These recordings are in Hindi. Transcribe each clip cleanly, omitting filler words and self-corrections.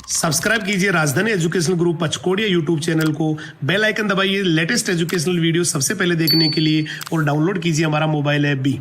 सब्सक्राइब कीजिए राजधानी एजुकेशनल ग्रुप पचकोड़िया यूट्यूब चैनल को, बेल आइकन दबाइए लेटेस्ट एजुकेशनल वीडियो सबसे पहले देखने के लिए और डाउनलोड कीजिए हमारा मोबाइल ऐप भी।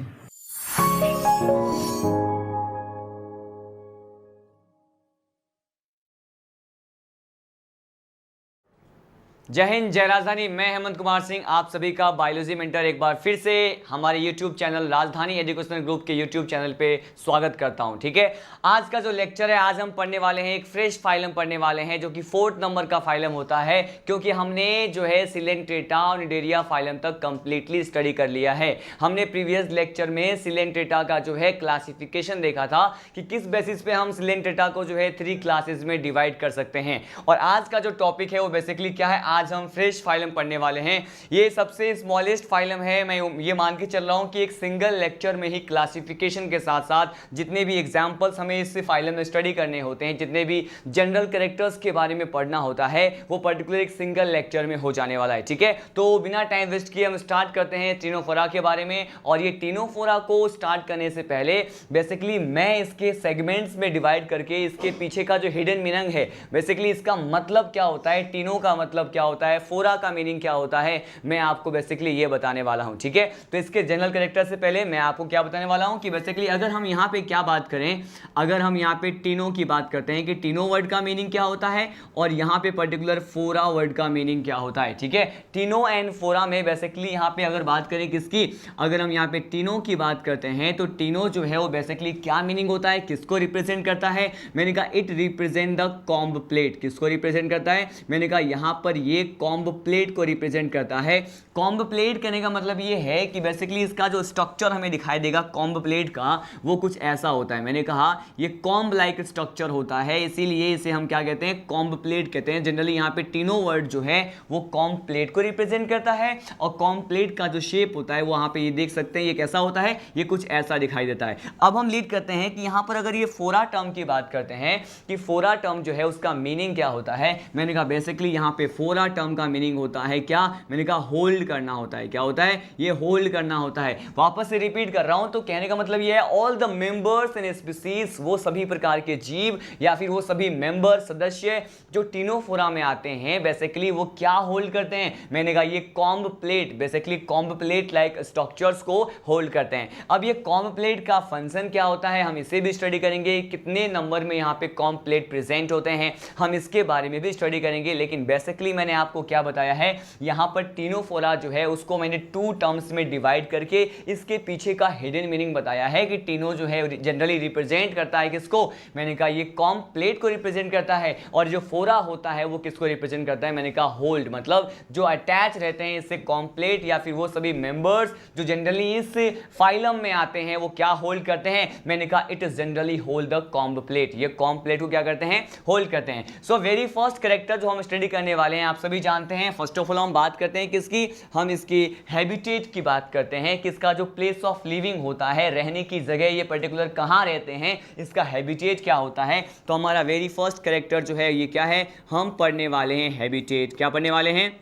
जय हिंद, जय राजधानी। मैं हेमंत कुमार सिंह आप सभी का बायोलॉजी मेंटर एक बार फिर से हमारे YouTube चैनल राजधानी एजुकेशनल ग्रुप के YouTube चैनल पे स्वागत करता हूं। ठीक है, आज का जो लेक्चर है, आज हम पढ़ने वाले हैं एक फ्रेश फाइलम पढ़ने वाले हैं जो कि 4th नंबर का फाइलम होता है, क्योंकि हमने जो है सिलेंट्रेटा और निडेरिया फाइलम तक कंप्लीटली स्टडी कर लिया है। हमने प्रीवियस लेक्चर में सिलेंट्रेटा का जो है क्लासिफिकेशन देखा था कि किस बेसिस पे हम सिलेंट्रेटा को जो है 3 क्लासेस में डिवाइड कर सकते हैं। और आज का जो टॉपिक है वो बेसिकली क्या है, आज हम फ्रेश फाइलम पढ़ने वाले हैं। ये सबसे स्मॉलेस्ट फाइलम है। मैं ये मान के चल रहा हूं कि एक सिंगल लेक्चर में ही क्लासिफिकेशन के साथ साथ जितने भी एग्जांपल्स हमें इस फाइलम में स्टडी करने होते हैं, जितने भी जनरल कैरेक्टर्स के बारे में पढ़ना होता है, वो पर्टिकुलर एक सिंगल लेक्चर में हो जाने वाला है। ठीक है, तो बिना टाइम वेस्ट किए हम स्टार्ट करते हैं टीनोफोरा के बारे में। और ये टीनोफोरा को स्टार्ट करने से पहले बेसिकली मैं इसके सेगमेंट्स में डिवाइड करके इसके पीछे का जो हिडन मीनिंग है, बेसिकली इसका मतलब क्या होता है, टीनो का मतलब क्या होता है, फोरा का मीनिंग क्या होता है, मैं आपको बेसिकली ये बताने वाला हूं। ठीक है, तो इसके जनरल कैरेक्टर से पहले मैं आपको क्या बताने वाला हूं कि बेसिकली अगर हम यहां पे क्या बात करें, अगर हम यहां पे टीनो की बात करते हैं कि टीनो वर्ड का मीनिंग क्या होता है और यहां पे पर्टिकुलर फोरा वर्ड का मीनिंग क्या होता है। ठीक है, टीनो एंड फोरा में बेसिकली यहां पे अगर बात करें किसकी, अगर हम यहां पे टीनो की बात करते हैं तो टीनो जो है वो बेसिकली क्या मीनिंग होता है, किसको रिप्रेजेंट करता है, मैंने कहा it represent the comb plate. किसको रिप्रेजेंट करता है, मैंने कहा यहां पर ये कॉम्ब प्लेट को रिप्रेजेंट करता है। कॉम्ब प्लेट कहने का मतलब ये है कि बेसिकली इसका जो स्ट्रक्चर हमें दिखाई देगा कॉम्ब प्लेट का, वो कुछ ऐसा होता है। मैंने कहा ये कॉम्ब लाइक स्ट्रक्चर होता है, इसीलिए इसे हम क्या कहते हैं, कॉम्ब प्लेट कहते हैं। जनरली यहाँ पे टीनो वर्ड जो है वो कॉम्ब प्लेट को रिप्रेजेंट करता है और कॉम्ब प्लेट का जो शेप होता है वो वहां पे ये देख सकते हैं, ये कैसा होता है, ये कुछ ऐसा दिखाई देता है। अब हम लीड करते हैं कि यहां पर अगर ये फोरा टर्म की बात करते हैं कि फोरा टर्म जो है उसका मीनिंग क्या होता है, मैंने कहा बेसिकली यहां पे फोरा टर्म का मीनिंग होता है क्या, मैंने कहा होल्ड करना होता है। क्या होता है, ये होल्ड करना होता है। वापस से रिपीट कर रहा हूं, तो कहने का मतलब ये है all the members in species, वो सभी प्रकार के जीव या फिर वो सभी मेंबर सदस्य जो टीनोफोरा में आते हैं, बेसिकली वो क्या होल्ड करते हैं, मैंने कहा ये comb plate, basically comb plate like structures को होल्ड करते हैं। अब ये कॉम्ब प्लेट का फंक्शन क्या होता है, हम इसे भी स्टडी करेंगे, कितने नंबर में यहाँ पे कॉम्ब प्लेट प्रेजेंट होते हैं, हम इसके बारे में भी स्टडी करेंगे। लेकिन बेसिकली मैंने आपको क्या बताया है, यहां पर टीनोफोरा जो है उसको मैंने 2 टर्म्स में डिवाइड करके इसके पीछे का हिडन मीनिंग बताया है कि टीनो जो है जनरली रिप्रेजेंट करता है किसको, मैंने कहा ये कॉम्ब प्लेट को रिप्रेजेंट करता है, और जो फोरा होता है वो किसको रिप्रेजेंट करता है, मैंने कहा होल्ड, मतलब जो अटैच रहते हैं इससे कॉम्ब प्लेट या फिर वो सभी मेंबर्स जो जनरली इस फाइलम में आते हैं वो क्या होल्ड करते हैं, मैंने कहा it is generally hold the comb plate. ये कॉम्ब प्लेट को क्या करते हैं, होल्ड करते हैं। सो वेरी फर्स्ट कैरेक्टर जो हम स्टडी करने वाले हैं आप सभी जानते हैं। फर्स्ट ऑफ ऑल हम बात करते हैं किसकी, हम इसकी हैबिटेट की बात करते हैं, किसका जो प्लेस ऑफ लिविंग होता है, रहने की जगह, ये पर्टिकुलर कहां रहते हैं, इसका हैबिटेट क्या होता है। तो हमारा वेरी फर्स्ट कैरेक्टर जो है ये क्या है, हम पढ़ने वाले हैं हैबिटेट। क्या पढ़ने वाले हैं,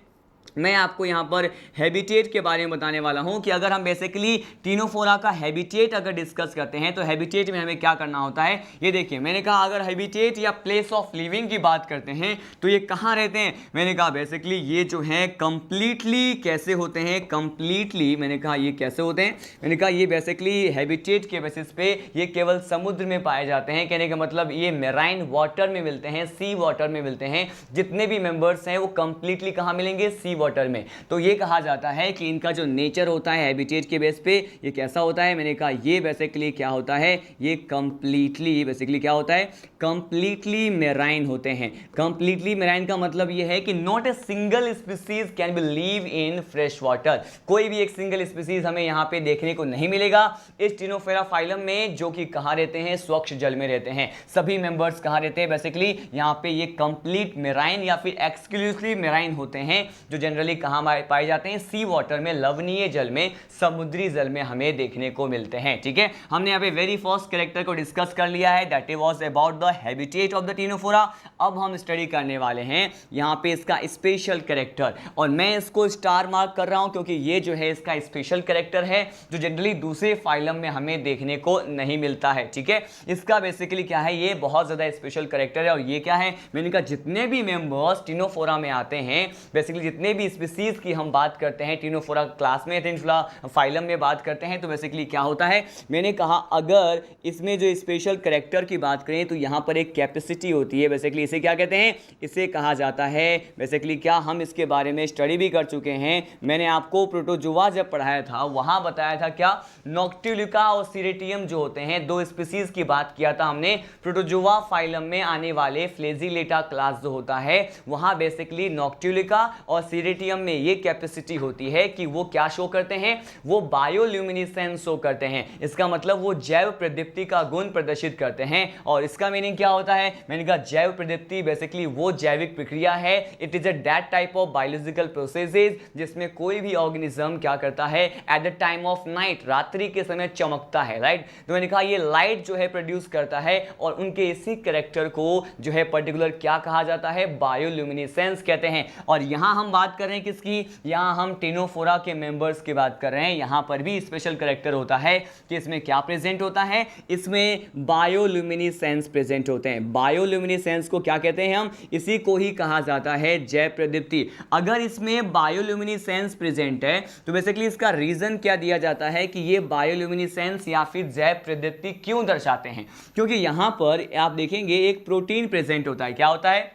मैं आपको यहाँ पर हैबिटेट के बारे में बताने वाला हूँ कि अगर हम बेसिकली टीनोफोरा का हैबिटेट अगर डिस्कस करते हैं तो हैबिटेट में हमें क्या करना होता है, ये देखिए मैंने कहा अगर हैबिटेट या प्लेस ऑफ लिविंग की बात करते हैं तो ये कहाँ रहते हैं, मैंने कहा बेसिकली ये जो है कंप्लीटली कैसे होते हैं, कंप्लीटली मैंने कहा ये कैसे होते हैं, मैंने कहा ये बेसिकली हैबिटेट के बेसिस पे ये केवल समुद्र में पाए जाते हैं। कहने का मतलब ये मेराइन वाटर में मिलते हैं, सी वाटर में मिलते हैं। जितने भी मेंबर्स हैं वो कंप्लीटली कहाँ मिलेंगे, सी वाटर में। तो ये कहा जाता है कि इनका जो नेचर होता है हैबिटेट के बेस पे ये कैसा होता है, मैंने कहा ये बेसिकली क्या होता है, ये कंप्लीटली बेसिकली क्या होता है, कंप्लीटली मेराइन होते हैं। कंप्लीटली मेराइन का मतलब ये है कि not a single species can be live in fresh water, कोई भी एक सिंगल स्पीसीज हमें यहाँ पे देखने को नहीं मिलेगा इस टीनोफोरा फाइलम में, जो कि कहाँ रहते हैं, स्वच्छ जल में रहते हैं। सभी मेंबर्स कहाँ रहते हैं, बेसिकली यहाँ पे ये कंप्लीट मेराइन या फिर एक्सक्लूसिवली मेराइन होते हैं, जो जनरली कहाँ पाए जाते हैं, सी वाटर में, लवणीय जल में, समुद्री जल में हमें देखने को मिलते हैं। ठीक है, हमने यहाँ पे वेरी फर्स्ट कैरेक्टर को डिस्कस कर लिया है, that was about the habitat of the Ctenophora. अब हम स्टडी करने वाले हैं यहाँ पे इसका स्पेशल कैरेक्टर, और मैं इसको स्टार मार्क कर रहा हूँ क्योंकि ये जो है इसका स्पेशल कैरेक्टर है जो जनरली दूसरे फाइलम में हमें देखने को नहीं मिलता है। ठीक है, इसका बेसिकली क्या है, ये बहुत ज्यादा स्पेशल कैरेक्टर है। और ये क्या है, मैंने कहा जितने भी मेंबर्स टिनोफोरा में आते हैं, बेसिकली जितने भी स्पीसीज की हम बात करते हैं टिनोफोरा क्लास में, टिनोफोरा फाइलम में बात करते हैं, तो बेसिकली क्या होता है, मैंने कहा अगर इसमें जो स्पेशल कैरेक्टर की बात करें तो यहाँ पर एक कैपेसिटी होती है। बेसिकली इसे क्या कहते हैं, इसे कहा जाता है बेसिकली क्या, हम इसके बारे में स्टडी भी कर चुके हैं। मैंने आपको प्रोटोजोआ जब पढ़ाया था वहां बताया था क्या, नॉक्टिलिका और सीरेटियम जो होते हैं, दो स्पीसीज की बात किया था हमने। प्रोटोजोआ फाइलम में आने वाले फ्लेजिलेटा क्लास जो होता है वहां बेसिकली नॉक्टिलिका और सीरेटियम में ये कैपेसिटी होती है कि वो क्या शो करते हैं, वो बायोल्यूमिनेसेंस शो करते हैं। इसका मतलब वो जैव प्रदीप्ति का गुण प्रदर्शित करते हैं। और इसका मीनिंग क्या होता है, मैंने कहा जैव प्रदीप्ति बेसिकली वो जैविक प्रक्रिया है, it is a that type of biological processes जिसमें कोई भी ऑर्गेनिज्म क्या करता है, at the time of night, रात्रि के समय चमकता है, राइट। तो मैंने कहा ये लाइट जो है प्रोड्यूस करता है, और उनके इसी कैरेक्टर को जो है पर्टिकुलर क्या कहा जाता है, बायोल्यूमिनेसेंस कहते हैं। और यहां हम बात कर रहे हैं किसकी, यहां हम टिनोफोरा के मेंबर्स की बात कर रहे हैं। यहां पर भी स्पेशल कैरेक्टर होता है कि इसमें क्या प्रेजेंट होता है, इसमें बायोल्यूमिनेसेंस प्रेजेंट होते हैं। बायोल्यूमिनेसेंस को क्या कहते हैं हम, इसी को ही कहा जाता है जैव प्रदीप्ति। अगर इसमें बायोल्यूमिनेसेंस प्रेजेंट है तो बेसिकली इसका रीजन क्या दिया जाता है कि ये बायोल्यूमिनेसेंस या फिर जैव प्रदीप्ति क्यों दर्शाते हैं, क्योंकि यहां पर आप देखेंगे एक प्रोटीन प्रेजेंट होता है। क्या होता है,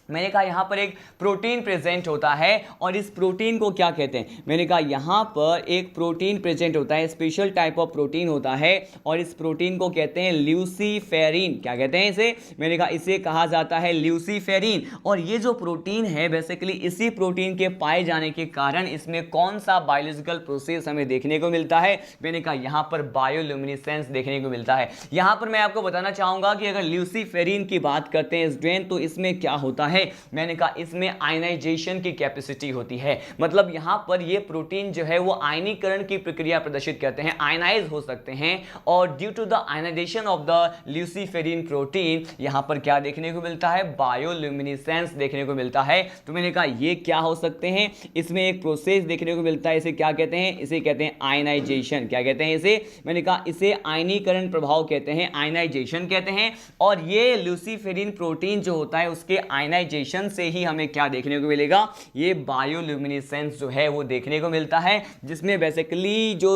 मैंने कहा यहां पर एक प्रोटीन प्रेजेंट होता है, और इस प्रोटीन को क्या कहते हैं, मैंने कहा यहां पर एक प्रोटीन प्रेजेंट होता है, स्पेशल टाइप ऑफ प्रोटीन होता है, और इस प्रोटीन को कहते हैं ल्यूसीफेरिन। क्या कहते हैं इसे, मैंने कहा इसे कहा जाता है ल्यूसीफेरिन। और ये जो प्रोटीन है बेसिकली इसी प्रोटीन के पाए जाने के कारण इसमें कौन सा बायोलॉजिकल प्रोसेस हमें देखने को मिलता है, मैंने कहा यहां पर बायोल्यूमिनेसेंस देखने को मिलता है। यहां पर मैं आपको बताना चाहूंगा कि अगर ल्यूसीफेरिन की बात करते हैं स्टूडेंट, तो इसमें क्या होता है, मैंने कहा इसमें आयनाइजेशन की कैपेसिटी होती है। मतलब यहां पर ये प्रोटीन जो है वो आयनीकरण की प्रक्रिया प्रदर्शित करते हैं, आयनाइज हो सकते हैं, और due to the ionisation of the luciferin protein यहां पर क्या देखने को मिलता है, बायोल्यूमिनेसेंस देखने को मिलता है। तो मैंने कहा ये क्या हो सकते हैं, इसमें एक प्रोसेस देखने को मिलता है, इसे क्या कहते हैं, इसे कहते हैं आयनाइजेशन। क्या कहते हैं इसे, मैंने कहा इसे आयनीकरण प्रभाव कहते हैं, आयनाइजेशन कहते हैं। और ये ल्यूसीफेरिन प्रोटीन जो होता है उसके आयनाइजेशन से ही हमें क्या देखने को मिलेगा, ये बायोल्यूमिनेसेंस जो है वो देखने को मिलता है, जिसमें बेसिकली जो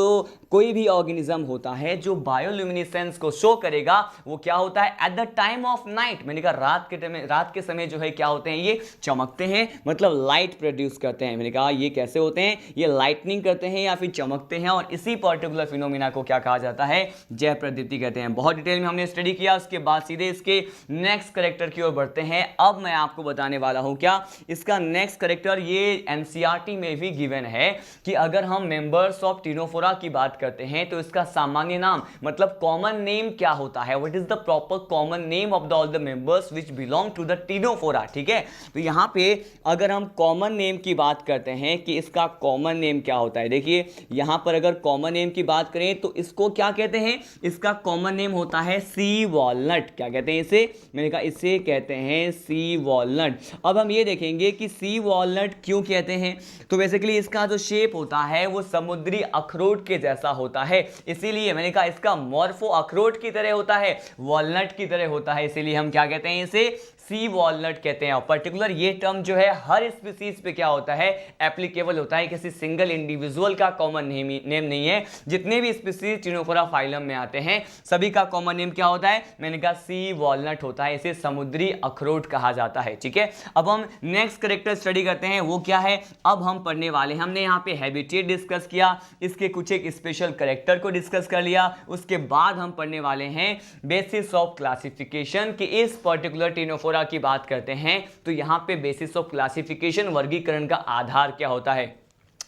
कोई भी ऑर्गेनिज्म होता है जो बायोल्यूमिनेसेंस को शो करेगा वो क्या होता है, at the time of night, मैंने कहा रात के समय जो है क्या होते हैं, ये चमकते हैं, मतलब लाइट प्रोड्यूस करते हैं। मैंने कहा ये कैसे होते हैं, ये लाइटनिंग करते हैं या फिर चमकते हैं, और इसी पर्टिकुलर फिनोमिना को क्या कहा जाता है, जैव प्रदीप्ति कहते हैं। बहुत डिटेल में हमने स्टडी किया, उसके बाद सीधे इसके नेक्स्ट कैरेक्टर की ओर बढ़ते हैं। अब मैं आपको बताने वाला हूं क्या, इसका नेक्स्ट कैरेक्टर ये एनसीईआरटी में भी गिवन है कि अगर हम मेंबर्स ऑफ टिनोफोरा की बात करते हैं तो इसका सामान्य नाम मतलब कॉमन नेम क्या होता है, what is the proper common name of the all the members which belong to the Ctenophora. ठीक है, तो यहां पे अगर हम कॉमन नेम की बात करते हैं कि इसका कॉमन नेम क्या होता है, देखिए यहां पर अगर कॉमन नेम की बात करें तो इसको क्या कहते हैं, इसका कॉमन नेम होता है सी वॉलनट। क्या कहते हैं इसे, मैंने कहा इसे कहते हैं सी वॉलनट। अब हम ये देखेंगे कि सी वॉलनट क्यों कहते हैं, तो बेसिकली इसका जो शेप होता है वो समुद्री अखरोट के जैसा होता है, इसीलिए मैंने कहा इसका मॉर्फो अखरोट की तरह होता है, वॉलनट की तरह होता है, इसीलिए हम क्या कहते हैं इसे सी वॉलनट कहते हैं। और पर्टिकुलर ये टर्म जो है हर स्पीसीज पे क्या होता है, एप्लीकेबल होता है, किसी सिंगल इंडिविजुअल का कॉमन नेम नहीं है। जितने भी स्पीसीज टिनोफोरा फाइलम में आते हैं सभी का कॉमन नेम क्या होता है, मैंने कहा सी वॉलनट होता है, इसे समुद्री अखरोट कहा जाता है। ठीक है, अब हम नेक्स्ट कैरेक्टर स्टडी करते हैं, वो क्या है, अब हम पढ़ने वाले हैं, हमने यहाँ पे हैबिटेट डिस्कस किया, इसके कुछ एक स्पेशल कैरेक्टर को डिस्कस कर लिया, उसके बाद हम पढ़ने वाले हैं बेसिस ऑफ क्लासिफिकेशन कि इस पर्टिकुलर टिनोफोरा की बात करते हैं तो यहां पे बेसिस ऑफ क्लासिफिकेशन वर्गीकरण का आधार क्या होता है।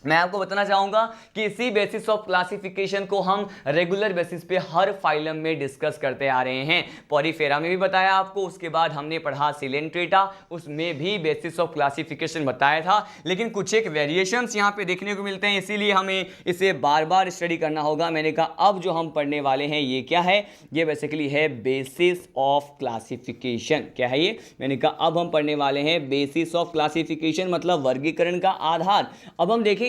मैं आपको बताना चाहूंगा कि इसी बेसिस ऑफ क्लासिफिकेशन को हम रेगुलर बेसिस पे हर फाइलम में डिस्कस करते आ रहे हैं। पॉरीफेरा में भी बताया आपको, उसके बाद हमने पढ़ा सिलेंट्रेटा, उसमें भी बेसिस ऑफ क्लासिफिकेशन बताया था, लेकिन कुछ एक वेरिएशंस यहाँ पे देखने को मिलते हैं, इसीलिए हमें इसे बार बार स्टडी करना होगा। मैंने कहा अब जो हम पढ़ने वाले हैं ये क्या है, ये बेसिकली है बेसिस ऑफ क्लासिफिकेशन। क्या है ये? मैंने कहा अब हम पढ़ने वाले हैं बेसिस ऑफ क्लासिफिकेशन, मतलब वर्गीकरण का आधार। अब हम देखेंगे,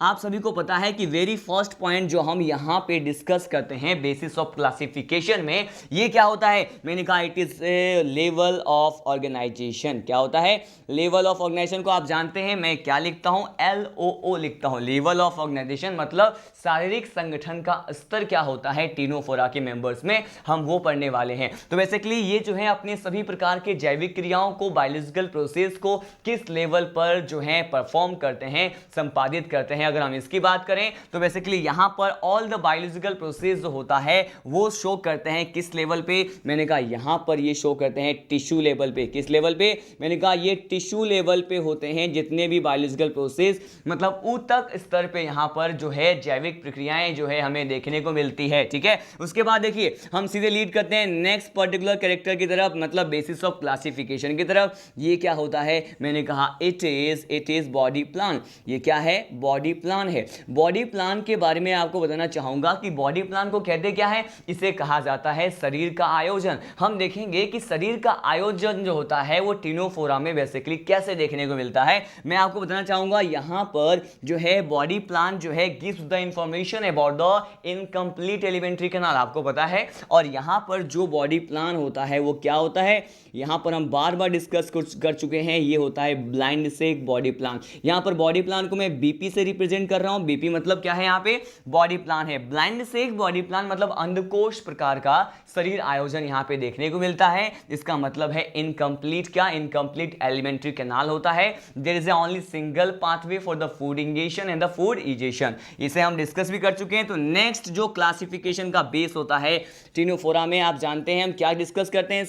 आप सभी को पता है कि वेरी फर्स्ट पॉइंट जो हम यहां पे डिस्कस करते हैं बेसिस ऑफ क्लासिफिकेशन में, ये क्या होता है? मैंने कहा it is level of organisation. क्या होता है? लेवल ऑफ ऑर्गेनाइजेशन को आप जानते हैं, मैं क्या लिखता हूं? LOO लिखता हूं। लेवल ऑफ ऑर्गेनाइजेशन मतलब शारीरिक संगठन का स्तर क्या होता है टीनोफोरा के मेंबर्स में, हम वो पढ़ने वाले हैं। तो बेसिकली ये जो है अपने सभी प्रकार के जैविक क्रियाओं को, बायोलॉजिकल प्रोसेस को किस लेवल पर जो है परफॉर्म करते हैं, संपादित करते हैं। अगर हम इसकी बात करें तो बेसिकली यहां पर ऑल द बायोलॉजिकल प्रोसेस जो होता है वो शो करते हैं किस लेवल पे? मैंने कहा यहां पर ये शो करते हैं टिश्यू लेवल पे। किस लेवल पे? मैंने कहा ये टिश्यू लेवल पे होते हैं जितने भी बायोलॉजिकल प्रोसेस, मतलब ऊतक स्तर पे यहां पर जो है जैविक प्रक्रियाएं जो है हमें देखने को मिलती है। ठीक है, उसके बाद देखिए हम सीधे लीड करते हैं नेक्स्ट पर्टिकुलर कैरेक्टर की तरफ, मतलब बेसिस ऑफ क्लासिफिकेशन की तरफ। ये क्या होता है? मैंने कहा इट इज बॉडी प्लान। ये क्या है? बॉडी प्लान है। बॉडी प्लान के बारे में आपको बताना चाहूंगा कि बॉडी प्लान को कहते क्या है? इसे कहा जाता है शरीर का आयोजन। हम देखेंगे कि शरीर का आयोजन जो होता है वो टीनोफोरा में बेसिकली कैसे देखने को मिलता है। मैं आपको बताना चाहूंगा यहां पर जो है बॉडी प्लान जो है gives the information about the incomplete alimentary canal, आपको पता है। और यहां पर जो बॉडी प्लान होता है वो क्या होता है? यहां पर हम बार बार डिस्कस कर चुके हैं, ये होता है ब्लाइंड सेक बॉडी प्लान। यहां पर बॉडी प्लान को मैं बीपी से रिप्रेजेंट कर रहा हूं। बीपी मतलब क्या है? यहां पे बॉडी प्लान है। ब्लाइंड सेक बॉडी प्लान मतलब अंडकोश प्रकार का शरीर आयोजन यहां पे देखने को मिलता है। इसका मतलब है इनकम्प्लीट, क्या? इनकम्प्लीट एलिमेंट्री कैनाल होता है। There is only single pathway for the food ingestion and the food egestion. इसे हम डिस्कस भी कर चुके हैं। तो नेक्स्ट जो क्लासिफिकेशन का बेस होता है टीनोफोरा में, आप जानते हैं हम क्या डिस्कस करते हैं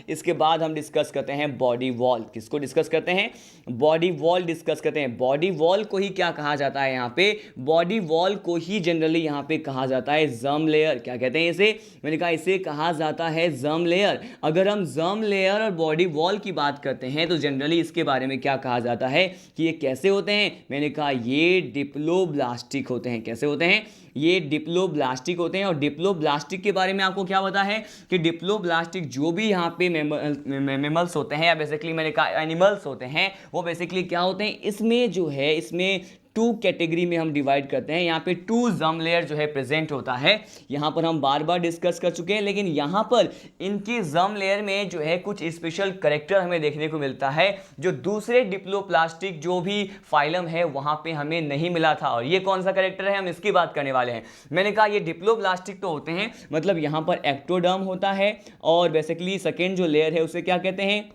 इसके बाद हम डिस्कस करते हैं बॉडी वॉल। किसको डिस्कस करते हैं? बॉडी वॉल डिस्कस करते हैं। बॉडी वॉल को ही क्या कहा जाता है? यहां पे बॉडी वॉल को ही जनरली यहां पे कहा जाता है जर्म लेयर। क्या कहते हैं इसे? मैंने कहा इसे कहा जाता है जर्म लेयर। अगर हम जर्म लेयर और बॉडी वॉल की बात करते हैं तो जनरली इसके बारे में क्या कहा जाता है कि ये कैसे होते हैं? मैंने कहा ये डिप्लोब्लास्टिक होते हैं। कैसे होते हैं? ये डिप्लोब्लास्टिक होते हैं। और डिप्लोब्लास्टिक के बारे में आपको क्या पता है कि डिप्लोब्लास्टिक जो भी यहाँ पे मेमल्स होते हैं या बेसिकली मैंने कहा एनिमल्स होते हैं, वो बेसिकली क्या होते हैं, इसमें जो है इसमें टू कैटेगरी में हम डिवाइड करते हैं। यहाँ पे टू जर्म लेयर जो है प्रेजेंट होता है। यहाँ पर हम बार बार डिस्कस कर चुके हैं, लेकिन यहाँ पर इनकी जर्म लेयर में जो है कुछ स्पेशल कैरेक्टर हमें देखने को मिलता है जो दूसरे डिप्लोप्लास्टिक जो भी फाइलम है वहाँ पे हमें नहीं मिला था। और ये कौन सा कैरेक्टर है, हम इसकी बात करने वाले हैं। मैंने कहा ये डिप्लोप्लास्टिक तो होते हैं, मतलब यहाँ पर एक्टोडर्म होता है और बेसिकली सेकेंड जो लेयर है उसे क्या कहते हैं?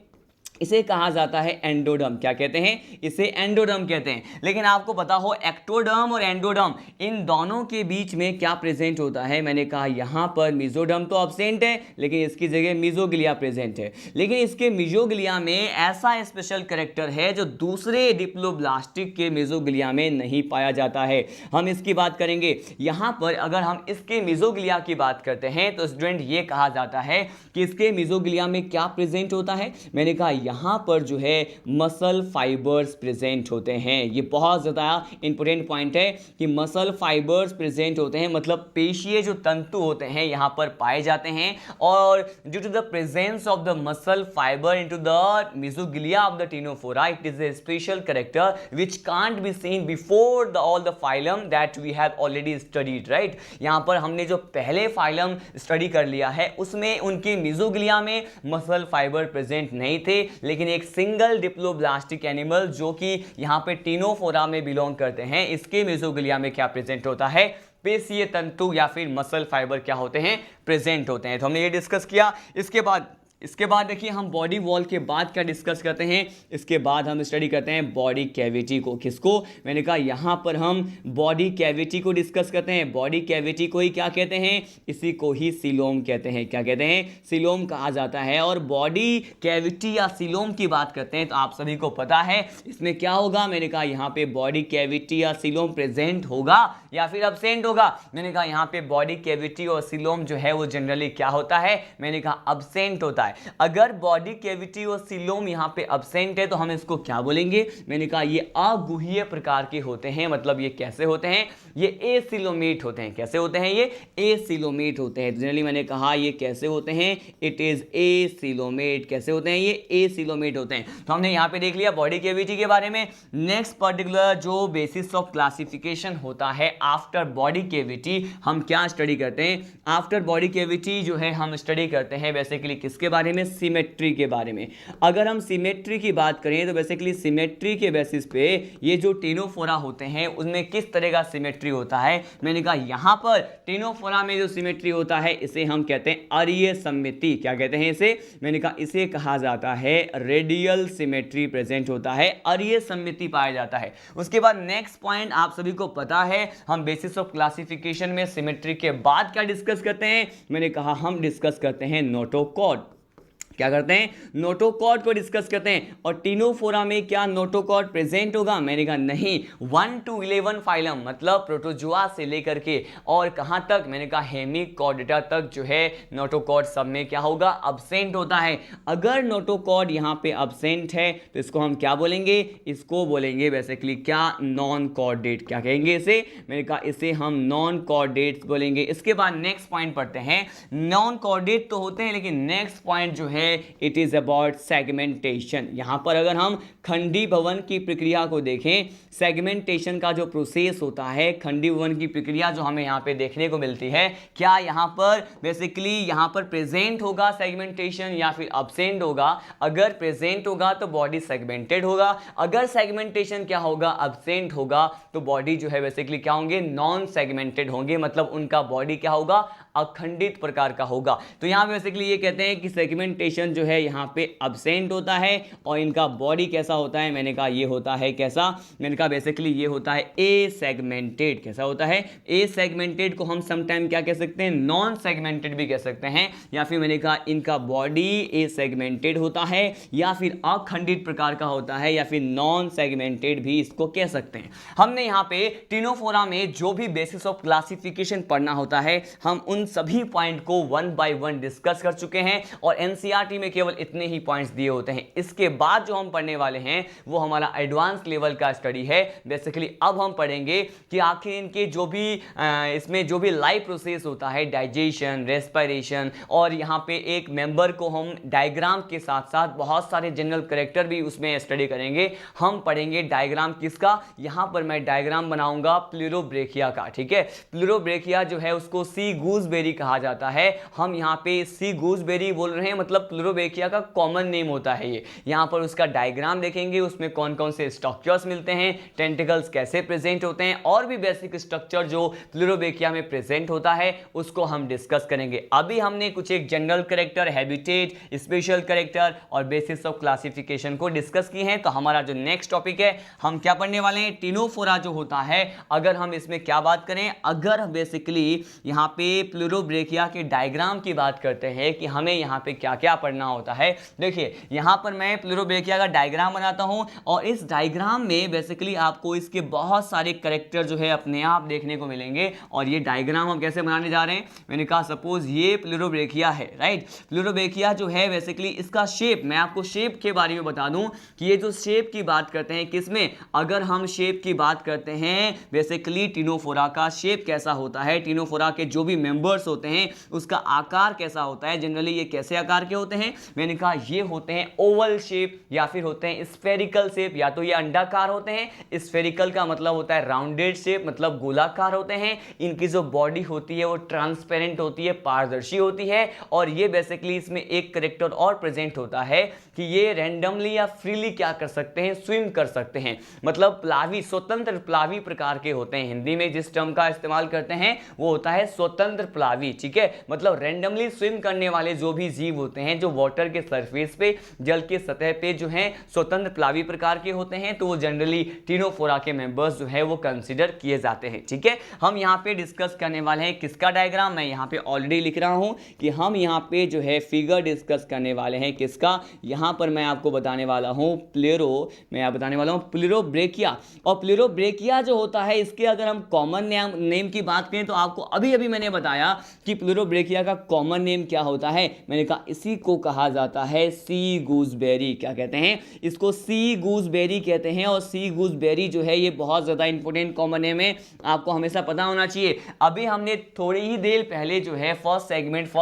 इसे कहा जाता है एंडोडर्म। क्या कहते हैं? इसे एंडोडर्म कहते हैं। लेकिन आपको पता हो एक्टोडर्म और एंडोडर्म इन दोनों के बीच में क्या प्रेजेंट होता है? मैंने कहा यहाँ पर मेसोडर्म तो एब्सेंट है, लेकिन इसकी जगह मेसोग्लिया प्रेजेंट है। लेकिन इसके मेसोग्लिया में ऐसा स्पेशल कैरेक्टर है जो दूसरे डिप्लोब्लास्टिक के मेसोग्लिया में नहीं पाया जाता है। हम इसकी बात करेंगे। यहाँ पर अगर हम इसके मेसोग्लिया की बात करते हैं तो स्टूडेंट ये कहा जाता है कि इसके मेसोग्लिया में क्या प्रेजेंट होता है? मैंने कहा यहाँ पर जो है मसल फाइबर्स प्रेजेंट होते हैं। ये बहुत ज़्यादा इंपॉर्टेंट पॉइंट है कि मसल फाइबर्स प्रेजेंट होते हैं, मतलब पेशीय जो तंतु होते हैं यहाँ पर पाए जाते हैं। और due to the presence of the muscle fibre into the mesoglea of the Ctenophora, it is a special character which can't be seen before the all the phylum that we have already studied, right. यहाँ पर हमने जो पहले फाइलम स्टडी कर लिया है उसमें उनके मेसोग्लिया में मसल फाइबर प्रेजेंट नहीं थे, लेकिन एक सिंगल डिप्लोब्लास्टिक एनिमल जो कि यहाँ पे टीनोफोरा में बिलोंग करते हैं, इसके मेसोग्लिया में क्या प्रेजेंट होता है? पेशीय तंतु या फिर मसल फाइबर क्या होते हैं? प्रेजेंट होते हैं। तो हमने ये डिस्कस किया। इसके बाद इसके बाद देखिए हम बॉडी वॉल के बाद क्या डिस्कस करते हैं, इसके बाद हम स्टडी करते हैं बॉडी कैविटी को। किसको? मैंने कहा यहां पर हम बॉडी कैविटी को डिस्कस करते हैं। बॉडी कैविटी को ही क्या कहते हैं? इसी को ही सीलोम कहते हैं। क्या कहते हैं? सीलोम कहा जाता है। और बॉडी कैविटी या सीलोम की बात करते हैं तो आप सभी को पता है इसमें क्या होगा। मैंने कहा यहां पे बॉडी कैविटी या सीलोम प्रेजेंट होगा या फिर अब्सेंट होगा। मैंने कहा यहां पे बॉडी कैविटी और सीलोम जो है वो जनरली क्या होता है? मैंने कहा अब्सेंट होता है। अगर बॉडी कैविटी और सीलोम यहां पे अब्सेंट है तो हम इसको क्या बोलेंगे? मैंने कहा ये अगुह्य प्रकार के होते हैं। मतलब ये कैसे होते हैं? ये एसिलोमेट होते हैं। कैसे होते हैं? ये एसिलोमेट होते हैं। जनरली मैंने कहा ये कैसे होते हैं? It is acoelomate. कैसे होते हैं? ये एसिलोमेट होते हैं। तो हमने यहां पे देख लिया बॉडी कैविटी के बारे में। नेक्स्ट पर्टिकुलर जो बेसिस ऑफ क्लासिफिकेशन होता है आफ्टर बॉडी कैविटी, हम क्या स्टडी करते हैं? आफ्टर बॉडी कैविटी जो है हम स्टडी करते हैं बेसिकली किसके बारे में? सिमेट्री के बारे में। अगर हम सिमेट्री की बात करें तो बेसिकली सिमेट्री के बेसिस पे ये जो टेनोफोरा होते हैं उनमें किस तरह का सिमेट्री होता है? मैंने कहा यहां पर टेनोफोरा में जो सिमेट्री होता है इसे हम कहते हैं अरीय सममिति। क्या कहते हैं इसे? मैंने कहा इसे कहा जाता है रेडियल सिमेट्री प्रेजेंट होता है, अरीय सममिति पाया जाता है। उसके बाद नेक्स्ट पॉइंट आप सभी को पता है हम बेसिस ऑफ क्लासिफिकेशन में सिमेट्री के बाद क्या डिस्कस करते हैं? मैंने कहा हम डिस्कस करते हैं नोटोकॉर्ड। क्या करते हैं? नोटोकॉर्ड को डिस्कस करते हैं। और टीनोफोरा में क्या नोटोकॉर्ड प्रेजेंट होगा? मैंने कहा नहीं। 1 to 11 फाइलम मतलब प्रोटोजुआ से लेकर के और कहां तक? मैंने कहा हेमिकॉर्डेटा तक जो है नोटोकॉर्ड सब में क्या होगा? अब्सेंट होता है। अगर नोटोकॉर्ड यहां पे अब्सेंट है तो इसको हम क्या बोलेंगे? इसको बोलेंगे बेसिकली क्या? Non chordate. क्या कहेंगे इसे? मैंने कहा इसे हम नॉन कॉर्डेट बोलेंगे। इसके बाद नेक्स्ट पॉइंट पढ़ते हैं। नॉन कॉर्डेट तो होते हैं लेकिन नेक्स्ट पॉइंट जो है इट इज अबाउट सेगमेंटेशन। यहां पर अगर हम खंडी भवन की प्रक्रिया को देखें, सेगमेंटेशन का जो प्रोसेस होता है, खंडी भवन की प्रक्रिया जो हमें यहां पे देखने को मिलती है, क्या यहां पर बेसिकली यहां पर प्रेजेंट होगा सेगमेंटेशन या फिर अब्सेंट होगा? अगर प्रेजेंट होगा तो बॉडी सेगमेंटेड होगा। अगर सेगमेंटेशन क्या होगा? अब्सेंट होगा तो बॉडी जो है बेसिकली क्या होंगे? नॉन सेगमेंटेड होंगे। मतलब उनका बॉडी क्या होगा? अखंडित प्रकार का होगा। तो यहां पे बेसिकली ये कहते हैं कि सेगमेंटेशन जो है यहां पे अब्सेंट होता है और इनका बॉडी कैसा होता है? मैंने कहा ये होता है कैसा? मैंने कहा बेसिकली ये होता है ए सेगमेंटेड। कैसा होता है? ए सेगमेंटेड को हम समटाइम क्या कह सकते हैं? नॉन सेगमेंटेड भी कह सकते हैं। या फिर मैंने कहा इनका बॉडी ए सेगमेंटेड होता है या फिर अखंडित प्रकार का होता है या फिर नॉन सेगमेंटेड भी इसको कह सकते हैं। हमने यहां पे टीनोफोरा में जो भी बेसिस ऑफ क्लासिफिकेशन पढ़ना होता है हम उन सभी पॉइंट को 1 by 1 डिस्कस कर चुके हैं और एनसीईआरटी में केवल इतने ही पॉइंट्स दिए होते हैं। इसके बाद जो हम पढ़ने वाले हैं वो हमारा एडवांस लेवल का स्टडी है। बेसिकली अब हम पढ़ेंगे कि आखिर इनके जो भी इसमें जो भी लाइफ प्रोसेस होता है, डाइजेशन, रेस्पिरेशन, और यहाँ पे एक मेंबर को हम डायग्राम के साथ साथ बहुत सारे जनरल कैरेक्टर भी उसमें स्टडी करेंगे। हम पढ़ेंगे डायग्राम किसका? यहाँ पर मैं डायग्राम बनाऊंगा प्लूरोब्रेकिया का। ठीक है, प्लूरोब्रेकिया जो है उसको सी गूसबेरी कहा जाता है। हम यहाँ पे सी गूसबेरी बोल रहे हैं, मतलब प्लूरोब्रेकिया का कॉमन नेम होता है ये। यहाँ पर उसका डायग्राम देखेंगे, उसमें कौन कौन से स्ट्रक्चर्स मिलते हैं, टेंटिकल्स कैसे प्रेजेंट होते हैं और भी बेसिक स्ट्रक्चर जो प्लूरोब्रेकिया में प्रेजेंट होता है उसको हम डिस्कस करेंगे। अभी हमने कुछ एक general character, habitat, special character और बेसिस ऑफ क्लासिफिकेशन को डिस्कस किए हैं। तो हमारा जो नेक्स्ट टॉपिक है हम क्या पढ़ने वाले हैं? टीनोफोरा जो होता है, अगर हम इसमें क्या बात करें, अगर बेसिकली यहाँ पे प्लूरोब्रेकिया के डायग्राम की बात करते हैं कि हमें यहाँ पे क्या क्या पढ़ना होता है। देखिए यहाँ पर मैं प्लूरोब्रेकिया का डायग्राम बनाता हूँ और इस डायग्राम में बेसिकली आपको इसके बहुत सारे कैरेक्टर जो है अपने आप देखने को मिलेंगे। और ये डायग्राम हम कैसे बनाने जा रहे हैं? मैंने कहा सपोज ये प्लूरोब्रेकिया है, राइट। प्लूरोब्रेकिया जो है बेसिकली इसका शेप, मैं आपको शेप के बारे में बता दूं कि ये जो शेप की बात करते हैं किसमें, अगर हम शेप की बात करते हैं बेसिकली टीनोफोरा का शेप कैसा होता है, टीनोफोरा के जो भी मेंबर्स होते हैं उसका आकार कैसा होता है। जनरली ये कैसे आकार के होते हैं? मैंने कहा ये होते हैं ओवल शेप या फिर होते हैं स्फेरिकल शेप। या तो ये अंडाकार होते हैं, स्फेरिकल का मतलब होता है राउंडेड शेप, मतलब गोलाकार होते हैं। इनकी जो बॉडी होती है वो ट्रांसपेरेंट होती है, पारदर्शी होती है। और ये बेसिकली इसमें एक कैरेक्टर और प्रेजेंट होता है कि ये रैंडमली या फ्रीली क्या कर सकते हैं? स्विम कर सकते हैं। मतलब प्लावी, स्वतंत्र प्लावी प्रकार के होते हैं। हिंदी में जिस टर्म का इस्तेमाल करते हैं वो होता है स्वतंत्र प्लावी। ठीक है, मतलब रैंडमली स्विम करने वाले जो भी जीव होते हैं हैं जो वाटर के सरफेस पे, जल के सतह पे जो हैं स्वतंत्र प्लावी प्रकार के होते हैं, तो वो जनरली टिनोफोरा के मेंबर्स जो है वो कंसीडर किए जाते हैं। ठीक है, हम यहाँ पे डिस्कस करने वाले हैं किसका डायग्राम, मैं यहाँ पे ऑलरेडी लिख रहा हूँ कि हम यहाँ पे जो है फिगर डिस्कस करने वाले हैं किसका, यहाँ पर मैं आपको बताने वाला हूँ प्लेरोब्रेकिया। और प्लेरोब्रेकिया जो होता है इसके अगर हम कॉमन नेम की बात करें तो आपको अभी अभी मैंने बताया कि प्लेरोब्रेकिया का कॉमन नेम क्या होता है, मैंने कहा इसी को कहा जाता है सी गूसबेरी। क्या कहते हैं इसको? सी गूसबेरी कहते हैं। और सी गूसबेरी जो है ये बहुत ज़्यादा इंपॉर्टेंट कॉमन नेम है, आपको हमेशा पता होना चाहिए। अभी हमने थोड़ी ही देर पहले जो है फर्स्ट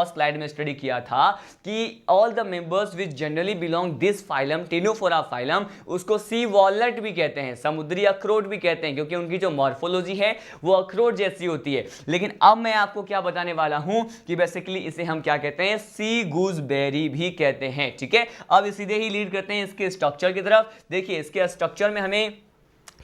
स्लाइड में स्टडी किया था कि all the members which generally belong this phylum Ctenophora phylum, उसको सी वॉलनट भी कहते हैं, समुद्री अखरोट भी कहते हैं, क्योंकि उनकी जो मॉर्फोलॉजी है वो अखरोट जैसी होती है। लेकिन अब मैं आपको क्या बताने वाला हूं कि बेसिकली इसे हम क्या कहते हैं, सी गूसबेरी भी कहते हैं। ठीक है, अब सीधे ही लीड करते हैं इसके स्ट्रक्चर की तरफ। देखिए इसके स्ट्रक्चर में हमें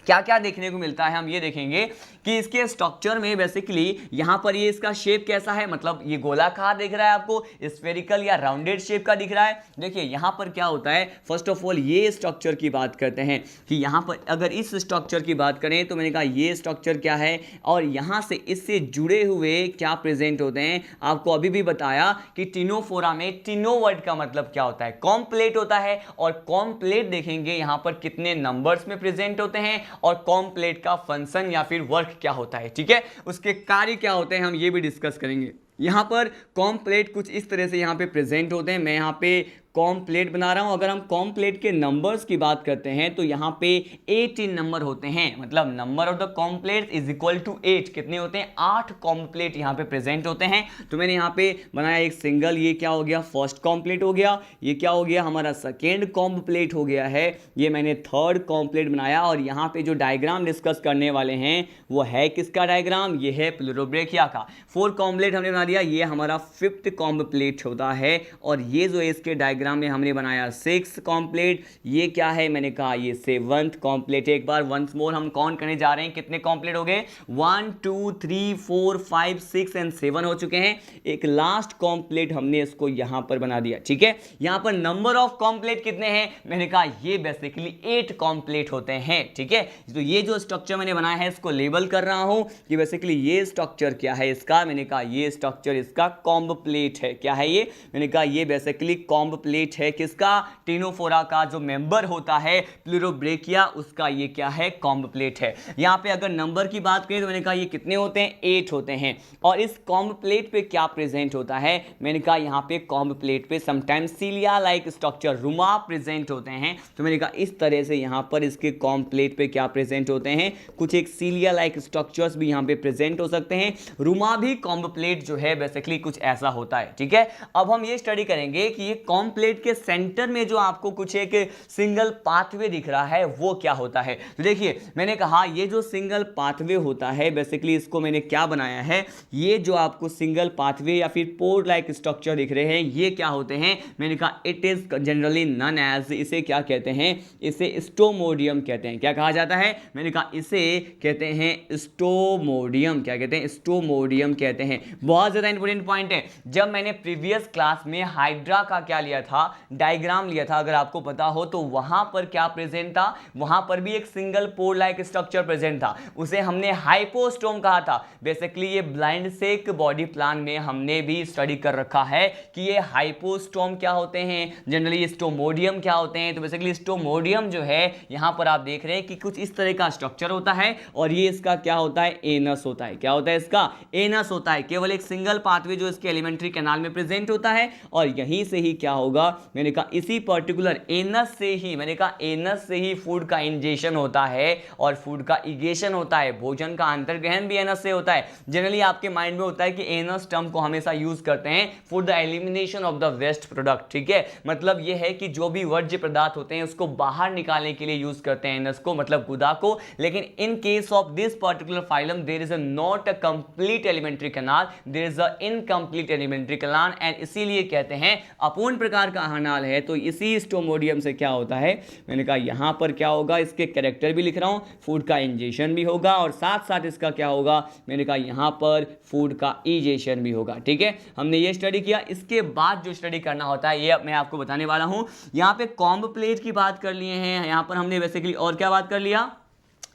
क्या क्या देखने को मिलता है, हम ये देखेंगे कि इसके स्ट्रक्चर में बेसिकली यहाँ पर ये इसका शेप कैसा है, मतलब ये गोलाकार दिख रहा है आपको, स्फेरिकल या राउंडेड शेप का दिख रहा है। देखिए यहाँ पर क्या होता है, फर्स्ट ऑफ ऑल ये स्ट्रक्चर की बात करते हैं कि यहाँ पर अगर इस स्ट्रक्चर की बात करें तो मैंने कहा ये स्ट्रक्चर क्या है, और यहाँ से इससे जुड़े हुए क्या प्रेजेंट होते हैं। आपको अभी भी बताया कि टिनोफोरा में टिनो वर्ड का मतलब क्या होता है, कॉम्प्लेट होता है। और कॉम्प्लेट देखेंगे यहाँ पर कितने नंबर्स में प्रेजेंट होते हैं, और कॉम्प्लेट का फंक्शन या फिर वर्क क्या होता है। ठीक है, उसके कार्य क्या होते हैं हम ये भी डिस्कस करेंगे। यहाँ पर कॉम्प्लेट कुछ इस तरह से यहाँ पे प्रेजेंट होते हैं। मैं यहाँ पे कॉम्प्लेट बना रहा हूँ। अगर हम कॉम्प्लेट के नंबर्स की बात करते हैं तो यहाँ पे 18 नंबर होते हैं, मतलब number of the comb plate is equal to 8। कितने होते हैं? 8 कॉम्प्लेट यहाँ पे प्रेजेंट होते हैं। तो मैंने यहाँ पे बनाया एक सिंगल, ये क्या हो गया, फर्स्ट कॉम्प्लेट हो गया। ये क्या हो गया, हमारा सेकेंड कॉम्प्लेट हो गया है। ये मैंने थर्ड कॉम्प्लेट बनाया। और यहाँ पे जो डायग्राम डिस्कस करने वाले हैं वो है किसका डायग्राम, ये है प्लेरोब्रेकिया का। 4 कॉम्प्लेट हमने बना दिया, ये हमारा 5th कॉम्प्लेट होता है। और ये जो है इसके डायग्राम में हमने बनाया 6 कॉम्प्लेट। ये क्या है, मैंने कहा ये 7th कॉम्प्लेट। एक बार वंस मोर हम काउंट करने जा रहे हैं, कितने कॉम्प्लेट हो गए, 1 2 3 4 5 6 एंड 7 हो चुके हैं। एक लास्ट कॉम्प्लेट हमने इसको यहां पर बना दिया। ठीक है, यहां पर नंबर ऑफ कॉम्प्लेट कितने हैं, मैंने कहा ये बेसिकली 8 कॉम्प्लेट होते हैं। ठीक है, तो ये जो स्ट्रक्चर मैंने बनाया है इसको लेबल कर रहा हूं कि बेसिकली ये स्ट्रक्चर क्या है इसका, मैंने कहा ये स्ट्रक्चर इसका कॉम्प्लेट है। क्या है ये, मैंने कहा ये बेसिकली कॉम्प्लेट है किसका, टिनोफोरा का जो मेंबर होता है प्लेरोब्रेकिया, उसका ये क्या है, कॉम्प्लेट है। यहां पे अगर नंबर की बात करें तो मैंने कहा ये कितने होते हैं, 8 होते हैं। और इस कॉम्प्लेट पे क्या प्रेजेंट होता है, मैंने कहा यहां पे कॉम्प्लेट पे समटाइम्स सीलिया लाइक स्ट्रक्चर, रुमा प्रेजेंट होते हैं। तो मैंने कहा इस तरह से यहां पर इसके कॉम्प्लेट पे क्या प्रेजेंट होते हैं, कुछ एक सीलिया लाइक स्ट्रक्चर्स भी यहां पे प्रेजेंट हो सकते हैं। रुमा भी कॉम्प्लेट जो है बेसिकली कुछ ऐसा होता है। ठीक है, अब हम ये स्टडी करेंगे कि ये कॉम्प्लेट के सेंटर में जो आपको कुछ एक सिंगल पाथवे दिख रहा है वो क्या होता है। तो देखिए मैंने कहा ये जो सिंगल पाथवे होता है बेसिकली इसको मैंने क्या बनाया है, ये जो आपको सिंगल पाथवे या फिर पोर लाइक स्ट्रक्चर दिख रहे हैं ये क्या होते हैं, मैंने कहा it is generally known as, इसे क्या कहते हैं, इसे स्टोमोडियम कहते हैं। क्या कहा जाता है, मैंने कहा इसे कहते हैं स्टोमोडियम। क्या कहते हैं, स्टोमोडियम कहते हैं। बहुत ज्यादा इंपॉर्टेंट पॉइंट है। जब मैंने प्रीवियस क्लास में हाइड्रा का क्या लिया था, डायग्राम लिया था, अगर आपको पता हो तो वहां पर क्या प्रेजेंट था, वहां पर भी एक single pore like structure present था, उसे हमने हाइपोस्टोम कहा था। बेसिकली ये ब्लाइंड सेक बॉडी प्लान में हमने भी स्टडी कर रखा है कि ये हाइपोस्टोम क्या होते हैं, जनरली स्टोमोडियम क्या होते हैं। तो बेसिकली स्टोमोडियम जो है यहां पर आप देख रहे हैं कि कुछ इस तरह का स्ट्रक्चर होता है, और ये इसका क्या होता है, एनस होता है। क्या होता है इसका, एनस होता है। केवल एक सिंगल पाथवे जो इसके एलिमेंट्री कैनाल में प्रेजेंट होता है, और यहीं से ही क्या होगा, मैंने कहा इसी पर्टिकुलर एनस से ही, मैंने कहा एनस से ही फूड का इंजेशन होता है और फूड का इगेशन होता है। भोजन का अंतर्ग्रहण भी एनस से होता है। जनरली आपके माइंड में होता है कि एनस टर्म को हमेशा यूज करते हैं for the elimination of the waste product. ठीक है, मतलब यह है कि जो भी वर्ज्य पदार्थ होते हैं उसको बाहर निकालने के लिए यूज करते हैं एनस को, मतलब गुदा को। लेकिन in case of this particular phylum there is not a complete alimentary canal, there is a incomplete alimentary canal, and इसीलिए कहते हैं अपूर्ण प्रकार प्रकार का आहानाल है तो इसी स्टोमोडियम से क्या होता है, मैंने कहा यहाँ पर क्या होगा, इसके कैरेक्टर भी लिख रहा हूँ, फूड का इंजेशन भी होगा और साथ साथ इसका क्या होगा, मैंने कहा यहाँ पर फूड का इजेशन भी होगा। ठीक है, हमने ये स्टडी किया। इसके बाद जो स्टडी करना होता है ये मैं आपको बताने वाला हूँ। यहाँ पे कॉम्ब प्लेट की बात कर लिए हैं, यहाँ पर हमने बेसिकली और क्या बात कर लिया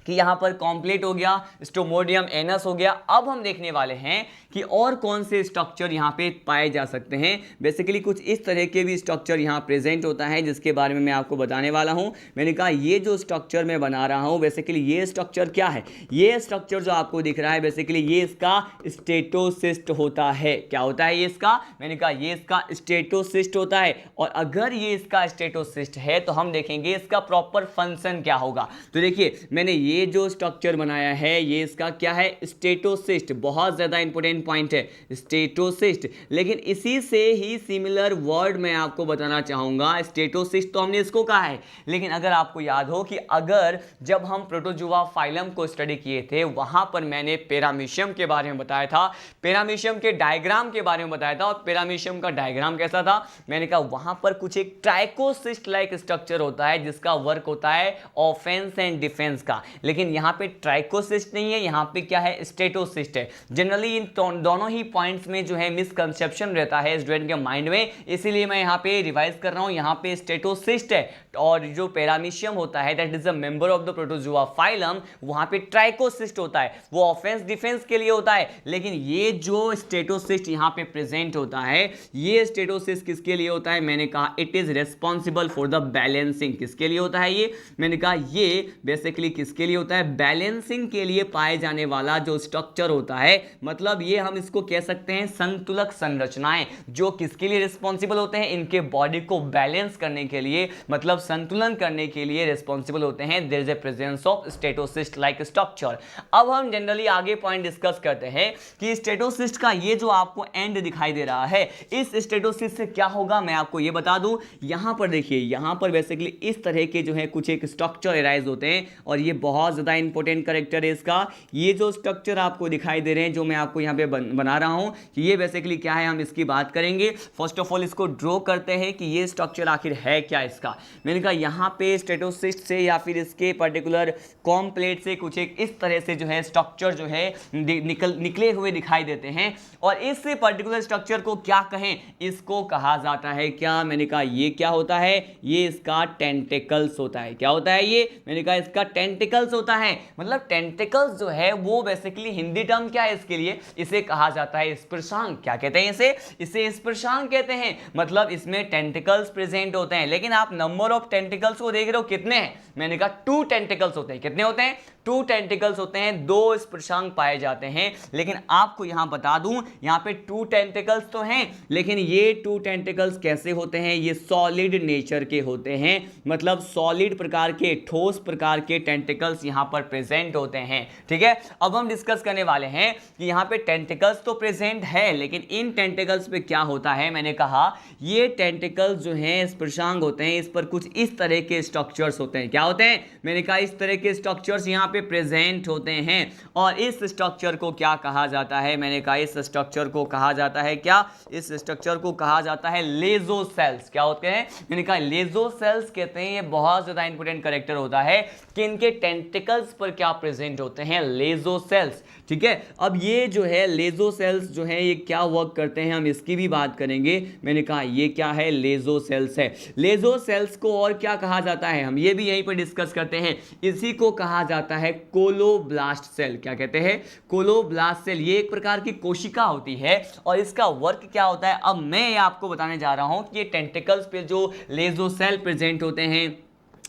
कि यहाँ पर कॉम्प्लेट हो गया, स्टोमोडियम एनस हो गया। अब हम देखने वाले हैं कि और कौन से स्ट्रक्चर यहाँ पे पाए जा सकते हैं। बेसिकली कुछ इस तरह के भी स्ट्रक्चर यहाँ प्रेजेंट होता है जिसके बारे में मैं आपको बताने वाला हूँ। मैंने कहा ये जो स्ट्रक्चर मैं बना रहा हूँ, बेसिकली ये स्ट्रक्चर क्या है, ये स्ट्रक्चर जो आपको दिख रहा है बेसिकली ये इसका स्टेटोसिस्ट होता है। क्या होता है ये इसका, मैंने कहा ये इसका स्टेटोसिस्ट होता है। और अगर ये इसका स्टेटोसिस्ट है तो हम देखेंगे इसका प्रॉपर फंक्शन क्या होगा। तो देखिए मैंने ये जो स्ट्रक्चर बनाया है ये इसका क्या है, स्टेटोसिस्ट। बहुत ज्यादा इंपॉर्टेंट पॉइंट है स्टेटोसिस्ट। लेकिन इसी से ही सिमिलर वर्ड मैं आपको बताना चाहूंगा। स्टेटोसिस्ट तो हमने इसको कहा है, लेकिन अगर आपको याद हो कि अगर जब हम प्रोटोजुआ फाइलम को स्टडी किए थे वहां पर मैंने पैरामीशियम के बारे में बताया था, पैरामीशियम के डायग्राम के बारे में बताया था। और पैरामीशियम का डायग्राम कैसा था, मैंने कहा वहां पर कुछ एक ट्राइकोसिस्ट लाइक स्ट्रक्चर होता है जिसका वर्क होता है ऑफेंस एंड डिफेंस का। लेकिन यहां पे ट्राइकोसिस्ट नहीं है, यहां पे क्या है, स्टेटोसिस्ट है। जनरली इन दोनों ही पॉइंट्स में जो है मिसकंसेप्शन रहता है स्टूडेंट के माइंड में, इसीलिए मैं यहां पे रिवाइज कर रहा हूं। यहां पे स्टेटोसिस्ट है और जो पैरामीशियम होता है that is a member of the protozoa phylum, वहां पे ट्राइकोसिस्ट होता है, वो ऑफेंस डिफेंस के लिए होता है। लेकिन ये जो स्टेटोसिस्ट यहां पे प्रेजेंट होता है, ये स्टेटोसिस्ट किसके लिए होता है, मैंने कहा it is responsible for the balancing. किसके लिए होता है ये, मैंने कहा ये बेसिकली किसके लिए होता है, बैलेंसिंग के लिए पाए जाने वाला जो स्ट्रक्चर होता है। मतलब ये हम इसको कह सकते हैं संतुलक संरचनाएं, जो किसके लिए रिस्पॉन्सिबल होते हैं, इनके बॉडी को बैलेंस करने के लिए, मतलब संतुलन करने के लिए रिस्पॉन्सिबल होते हैं। There is a presence of statocyst like structure. अब हम जनरली आगे पॉइंट डिस्कस करते हैं कि स्टेटोसिस्ट का ये जो आपको एंड दिखाई दे रहा है, इस स्टेटोसिस्ट से क्या होगा मैं आपको ये बता दूं। यहां पर देखिए, यहां पर बेसिकली इस तरह के जो है कुछ एक स्ट्रक्चर एराइज होते हैं और ये बहुत ज्यादा इंपॉर्टेंट कैरेक्टर है इसका। ये जो स्ट्रक्चर आपको दिखाई दे रहे हैं जो मैं आपको यहां पे बना रहा हूं, कि ये बेसिकली क्या है हम इसकी बात करेंगे। फर्स्ट ऑफ ऑल इसको ड्रॉ करते हैं कि ये स्ट्रक्चर आखिर है क्या इसका। मैंने कहा यहां पे स्टेटोसिस्ट से या फिर इसके पर्टिकुलर कॉम प्लेट से कुछ एक इस तरह से जो है स्ट्रक्चर जो है निकले हुए दिखाई देते हैं। और इस पर्टिकुलर स्ट्रक्चर को क्या कहें, इसको कहा जाता है क्या, मैंने कहा ये क्या होता है, ये इसका टेंटिकल्स होता है। क्या होता है ये, मैंने कहा इसका टेंटिकल्स होता है। मतलब टेंटिकल्स जो है वो बेसिकली हिंदी टर्म क्या है इसके लिए, इसे कहा जाता है स्पर्शांग। क्या कहते हैं इसे स्पर्शांग कहते हैं। मतलब इसमें टेंटिकल्स प्रेजेंट होते हैं। लेकिन आप नंबर ऑफ टेंटिकल्स को देख रहे हो कितने हैं, मैंने कहा 2 टेंटिकल्स होते हैं। कितने होते हैं, 2 टेंटिकल्स होते हैं, 2 स्पर्शांग पाए जाते हैं। लेकिन आपको यहां बता दूं यहां पे 2 टेंटिकल्स तो हैं, लेकिन ये 2 टेंटिकल्स कैसे होते हैं, ये सॉलिड नेचर के होते हैं। मतलब सॉलिड प्रकार के, ठोस प्रकार के टेंटिकल्स यहां पर प्रेजेंट होते हैं। ठीक है, अब हम डिस्कस करने वाले हैं कि यहां पे टेंटिकल्स तो प्रेजेंट है, लेकिन इन टेंटिकल्स पे क्या होता है। मैंने कहा ये टेंटिकल्स जो हैं स्पर्शांग होते हैं, इस पर कुछ इस तरह के स्ट्रक्चर्स होते हैं। क्या होते हैं, मैंने कहा इस तरह के स्ट्रक्चर्स यहां पे प्रेजेंट होते हैं। और इस स्ट्रक्चर को क्या कहा जाता है, मैंने कहा इस स्ट्रक्चर को कहा जाता है क्या, इस स्ट्रक्चर को कहा जाता है लेजोसेल्स। क्या होते हैं, मैंने कहा लेजोसेल्स कहते हैं। ये बहुत ज्यादा इंपॉर्टेंट कैरेक्टर होता है कि इनके टेंटिकल्स पर क्या प्रेजेंट होते हैं, लेजोसेल्स। ठीक है, अब ये जो है लेजोसेल्स जो है ये क्या वर्क करते हैं हम इसकी भी बात करेंगे। मैंने कहा ये क्या है, लेजोसेल्स है। लेजोसेल्स को और क्या कहा जाता है, हम ये भी यहीं पर डिस्कस करते हैं। इसी को कहा जाता है कोलोब्लास्ट सेल। क्या कहते हैं, कोलोब्लास्ट सेल। ये एक प्रकार की कोशिका होती है और इसका वर्क क्या होता है, अब मैं आपको बताने जा रहा हूं कि ये टेंटिकल्स पे जो लेजोसेल प्रेजेंट होते हैं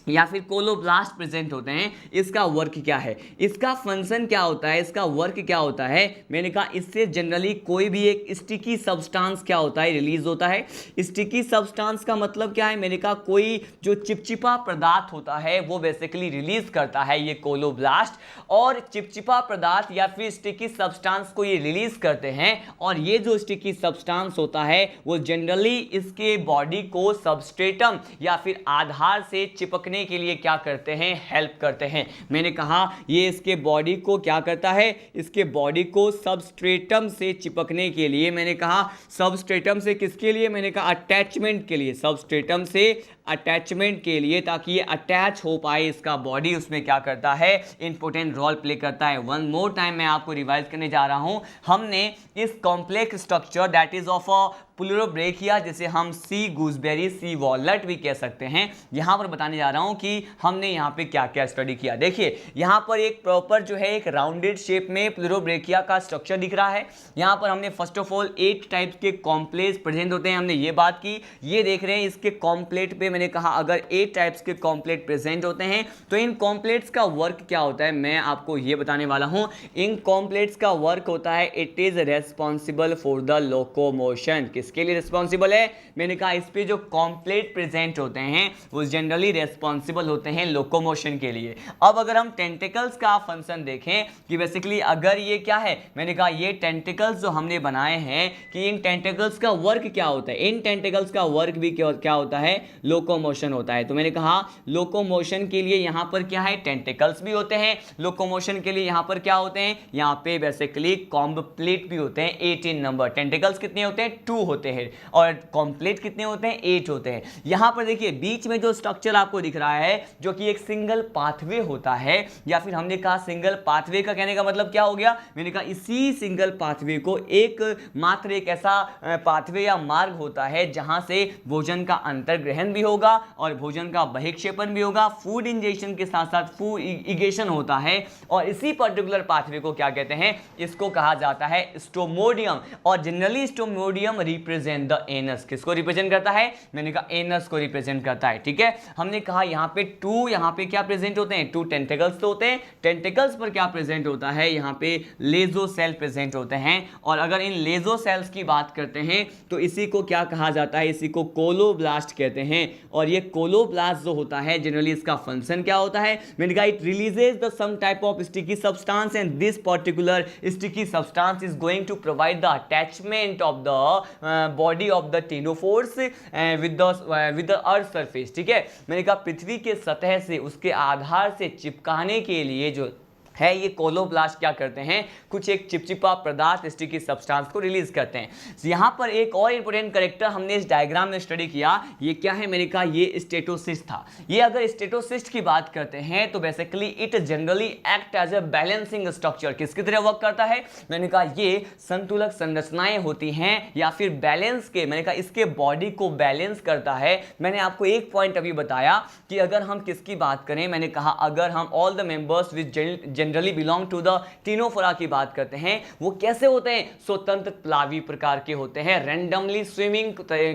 या फिर कोलोब्लास्ट प्रेजेंट होते हैं, इसका वर्क क्या है, इसका फंक्शन क्या होता है, इसका वर्क क्या होता है। मैंने कहा इससे जनरली कोई भी एक स्टिकी सब्सटेंस क्या होता है, रिलीज होता है। स्टिकी सब्सटेंस का मतलब क्या है, मैंने कहा कोई जो चिपचिपा पदार्थ होता है वो बेसिकली रिलीज करता है ये कोलोब्लास्ट। और चिपचिपा पदार्थ या फिर स्टिकी सब्सटेंस को ये रिलीज करते हैं। और ये जो स्टिकी सब्सटेंस होता है वो जनरली इसके बॉडी को सबस्ट्रेटम या फिर आधार से चिपकने चिपकने के लिए क्या करते हैं, हेल्प करते हैं। मैंने कहा ये इसके बॉडी को क्या करता है, इसके बॉडी को सबस्ट्रेटम से चिपकने के लिए, मैंने कहा सबस्ट्रेटम से किसके लिए, मैंने कहा अटैचमेंट के लिए, सबस्ट्रेटम से अटैचमेंट के लिए, ताकि ये अटैच हो पाए इसका बॉडी, उसमें क्या करता है, इंपॉर्टेंट रोल प्ले करता है। वन मोर टाइम मैं आपको रिवाइज करने जा रहा हूं। हमने इस complex structure that is of a pleurobrachia, जिसे हम सी गूसबेरी, सी वॉलनट भी कह सकते हैं, यहां पर बताने जा रहा हूं कि हमने यहां पे क्या क्या स्टडी किया। देखिए यहां पर एक प्रॉपर जो है एक राउंडेड शेप में प्लूरोब्रेकिया का स्ट्रक्चर दिख रहा है। यहां पर हमने फर्स्ट ऑफ ऑल 8 टाइप्स के कॉम्प्लेट्स प्रेजेंट होते हैं, हमने ये बात की। ये देख रहे हैं इसके कॉम्प्लेट पे, मैंने कहा अगर 8 टाइप्स के कॉम्प्लेट प्रेजेंट होते हैं तो इन कॉम्प्लेट्स का वर्क क्या होता है, मैं आपको ये बताने वाला हूं। इन कॉम्प्लेट्स का वर्क होता है, it is responsible for the locomotion. किसके लिए रिस्पॉन्सिबल है, मैंने कहा इस पे जो कॉम्प्लेट प्रेजेंट होते हैं वो जनरली रेस्पॉन्सिबल होते हैं लोकोमोशन के लिए। अब अगर हम टेंटिकल्स का फंक्शन देखें कि बेसिकली अगर ये क्या है, मैंने कहा ये टेंटिकल्स जो हमने बनाए हैं कि इन टेंटिकल्स का वर्क क्या होता है, इन टेंटिकल्स का वर्क भी क्या होता है, लोकोमोशन होता है। तो मैंने कहा लोकोमोशन के लिए यहां पर क्या है, टेंटिकल्स भी होते हैं, लोकोमोशन के लिए यहां पर क्या होते हैं, यहां पे बेसिकली कॉम्प्लेट भी होते हैं 18 नंबर। टेंटिकल्स कितने होते हैं, 2 होते हैं, और कॉम्प्लेट कितने होते हैं, 8 होते हैं। यहां पर देखिए बीच में जो स्ट्रक्चर आपको दिख रहा है जो कि एक सिंगल पाथवे होता है, या फिर हमने कहा सिंगल पाथवे का कहने का मतलब क्या हो गया, मैंने कहा इसी सिंगल पाथवे को एक मात्र एक ऐसा पाथवे या मार्ग होता है जहां से भोजन का अंतर्ग्रहण भी होगा और भोजन का बहिक्षेपण भी होगा, फूड इंजेक्शन के साथ साथ फूड इगेशन होता है, और इसी पर्टिकुलर पाथवे को क्या कहते हैं, इसको कहा जाता है स्टोमोडियम। और generally stomodeum represent the anus. किसको रिप्रेजेंट करता है, मैंने कहा एनस को रिप्रेजेंट करता है। ठीक है, हमने कहा यहां पे 2, यहां पे क्या प्रेजेंट होते हैं, 2 टेंटिकल्स तो होते हैं, टेंटिकल्स पर क्या प्रेजेंट होता है, यहां पे लेजो सेल प्रेजेंट होते हैं। और अगर इन लेजो सेल्स की बात करते हैं तो इसी को क्या कहा जाता है, इसी को कोलोब्लास्ट कहते हैं। और ये कोलोब्लास्ट जो होता है जनरली इसका फंक्शन क्या होता है, मैंने कहा it releases the some type of sticky substance and this particular sticky substance is going to provide the attachment of the body of the ctenophores with the earth surface. ठीक है, मैंने कहा पृथ्वी के सतह से उसके आधार से चिपकाने के लिए जो है ये कोलोब्लास्ट क्या करते हैं, कुछ एक चिपचिपा पदार्थ स्टिकी सब्सटेंस को रिलीज करते हैं। यहां पर एक और इंपॉर्टेंट कैरेक्टर हमने इस डायग्राम में स्टडी किया, ये क्या है, मैंने कहा ये स्टेटोसिस्ट था। ये अगर स्टेटोसिस्ट की बात करते हैं तो basically it generally act as a balancing structure. किसकी तरह वर्क करता है, मैंने कहा ये संतुलक संरचनाएं होती हैं या फिर बैलेंस के, मैंने कहा इसके बॉडी को बैलेंस करता है। मैंने आपको एक पॉइंट अभी बताया कि अगर हम किसकी बात करें, मैंने कहा अगर हम all the members with generally belong to the Ctenophora की बात करते हैं, वो कैसे होते हैं, स्वतंत्र प्लावी प्रकार के होते हैं, रैंडमली स्विमिंग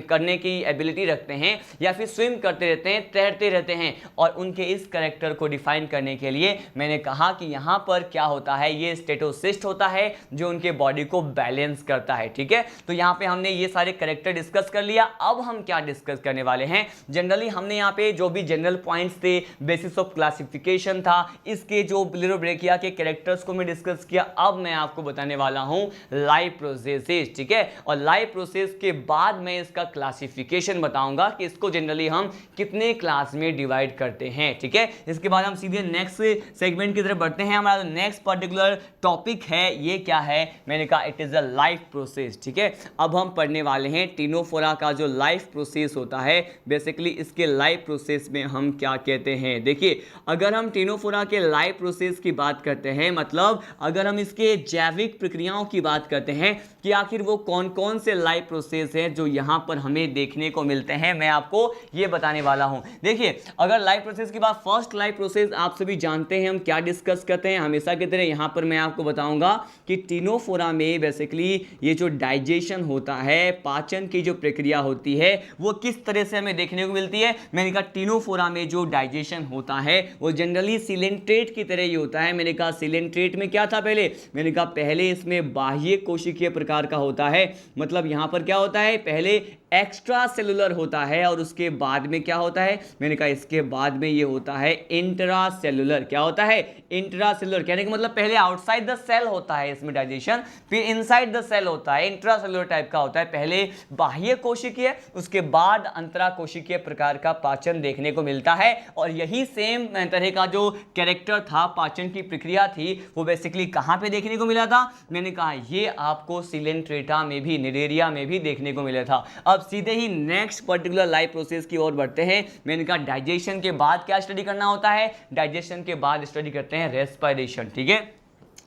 करने की एबिलिटी रखते हैं या फिर स्विम करते रहते हैं, तैरते रहते हैं। और उनके इस कैरेक्टर को डिफाइन करने के लिए मैंने कहा कि यहां पर क्या होता है, ये स्टेटोसिस्ट होता है जो उनके बॉडी को बैलेंस करता है। ठीक है, तो यहां पे हमने ये सारे कैरेक्टर डिस्कस कर लिया। अब हम क्या डिस्कस करने वाले हैं, जनरली हमने यहां पे जो भी जनरल पॉइंट्स थे, बेसिस ऑफ क्लासिफिकेशन था, इसके जो प्लूरोब्रेकिया के कैरेक्टर्स को मैं डिस्कस किया। अब मैं आपको बताने वाला हूं लाइव प्रोसेसेस। ठीक है, और लाइव प्रोसेस के बाद मैं इसका क्लासिफिकेशन बताऊंगा कि इसको जनरली हम कितने क्लास में डिवाइड करते हैं। ठीक है, इसके बाद हम सीधे नेक्स्ट सेगमेंट की तरफ बढ़ते हैं। हमारा नेक्स्ट पर्टिकुलर टॉपिक है, ये क्या है, मैंने कहा it is a life process. ठीक है, अब हम पढ़ने वाले हैं टिनोफोरा का जो लाइफ प्रोसेस होता है, बेसिकली इसके लाइफ प्रोसेस में हम क्या कहते हैं। देखिए, अगर हम टिनोफोरा के लाइफ प्रोसेस की बात करते हैं, मतलब अगर हम इसके जैविक प्रक्रियाओं की बात करते हैं कि आखिर वो कौन कौन से लाइव प्रोसेस हैं जो यहां पर हमें देखने को मिलते हैं, मैं आपको ये बताने वाला हूं। देखिए, अगर लाइव प्रोसेस की बात, फर्स्ट लाइव प्रोसेस आप सभी जानते हैं हम क्या डिस्कस करते हैं, हमेशा की तरह यहां पर मैं आपको बताऊंगा कि टिनोफोरा में बेसिकली ये जो डाइजेशन होता है, पाचन की जो प्रक्रिया होती है, वो किस तरह से हमें देखने को मिलती है। मैंने कहा टिनोफोरा में जो डाइजेशन होता है वो जनरली सिलेंट्रेट की तरह ही होता है। मैंने कहा सिलेंट्रेट में क्या था पहले, मैंने कहा पहले इसमें बाह्य कोशिकीय प्रकार का होता है, मतलब यहां पर क्या होता है, पहले एक्स्ट्रा सेलुलर होता है और उसके बाद में क्या होता है, मैंने कहा इसके बाद में ये होता है इंट्रा सेलुलर। क्या होता है, इंट्रा सेलुलर, कहने का मतलब पहले आउटसाइड द सेल होता है इसमें डाइजेशन, फिर इनसाइड द सेल होता है, इंट्रा सेलुलर टाइप का होता है, पहले बाह्य कोशिकीय उसके बाद अंतरा कोशिकीय प्रकार का पाचन देखने को मिलता है। और यही सेम तरह का जो कैरेक्टर था, पाचन की प्रक्रिया थी, वो बेसिकली कहां पे देखने को मिला था, मैंने कहा ये आपको सिलेंट्रेटा में भी, निडेरिया में भी देखने को मिला था। अब सीधे ही नेक्स्ट पर्टिकुलर लाइफ प्रोसेस की ओर बढ़ते हैं। मैंने कहा डाइजेशन के बाद क्या स्टडी करना होता है, डाइजेशन के बाद स्टडी करते हैं रेस्पिरेशन। ठीक है,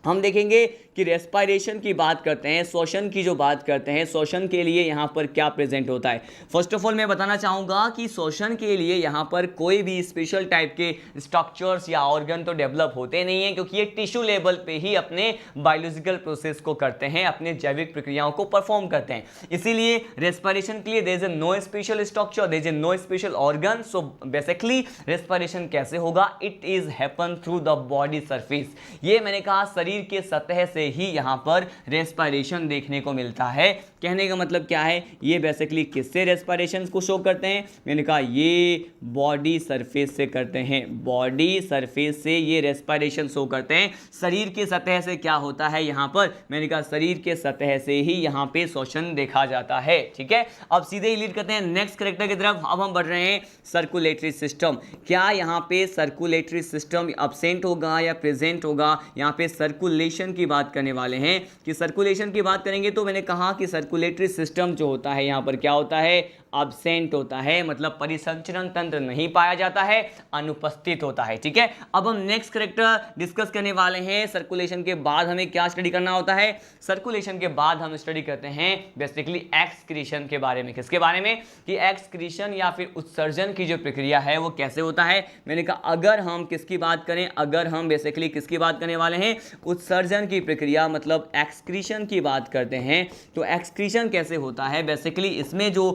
हम देखेंगे कि रेस्पिरेशन की बात करते हैं, श्वसन की जो बात करते हैं, श्वसन के लिए यहाँ पर क्या प्रेजेंट होता है। फर्स्ट ऑफ ऑल मैं बताना चाहूँगा कि श्वसन के लिए यहाँ पर कोई भी स्पेशल टाइप के स्ट्रक्चर्स या ऑर्गन तो डेवलप होते नहीं हैं, क्योंकि ये टिश्यू लेवल पे ही अपने बायोलॉजिकल प्रोसेस को करते हैं, अपने जैविक प्रक्रियाओं को परफॉर्म करते हैं। इसीलिए रेस्पिरेशन के लिए there is no special structure, there is no special organ. So basically respiration कैसे होगा, it is happen through the body surface. ये मैंने कहा शरीर के सतह से ही यहां पर रेस्पिरेशन देखने को मिलता है। कहने का मतलब क्या है, ये बेसिकली किससे रेस्पिरेशन को शो करते हैं, मैंने कहा ये बॉडी सरफेस से करते हैं, बॉडी सरफेस से ये रेस्पिरेशन शो करते हैं। शरीर के सतह से क्या होता है यहां पर, मैंने कहा शरीर के सतह से ही यहां पे श्वसन देखा जाता है। ठीक है, अब सीधे ही लीड करते हैं नेक्स्ट कैरेक्टर की तरफ। अब हम बढ़ रहे हैं सर्कुलेटरी सिस्टम। क्या यहां पे सर्कुलेटरी सिस्टम अब्सेंट होगा या प्रेजेंट होगा, यहां पे सर्कुलेशन की बात करने वाले हैं। कि सर्कुलेशन की बात करेंगे तो मैंने कहा कि सर्कुलेटरी सिस्टम जो होता है यहां पर क्या होता है, अब्सेंट होता है, मतलब परिसंचरण तंत्र नहीं पाया जाता है, अनुपस्थित होता है। ठीक है, अब हम नेक्स्ट कैरेक्टर डिस्कस करने वाले हैं। सर्कुलेशन के बाद हमें क्या स्टडी करना होता है, सर्कुलेशन के बाद हम स्टडी करते हैं बेसिकली एक्सक्रीशन के बारे में। किसके बारे में, कि एक्सक्रीशन या फिर उत्सर्जन की जो प्रक्रिया है वो कैसे होता है। मैंने कहा अगर हम किसकी बात करें, अगर हम बेसिकली किसकी बात करने वाले हैं, उत्सर्जन की प्रक्रिया मतलब एक्सक्रीशन की बात करते हैं, तो एक्सक्रीशन कैसे होता है, बेसिकली इसमें जो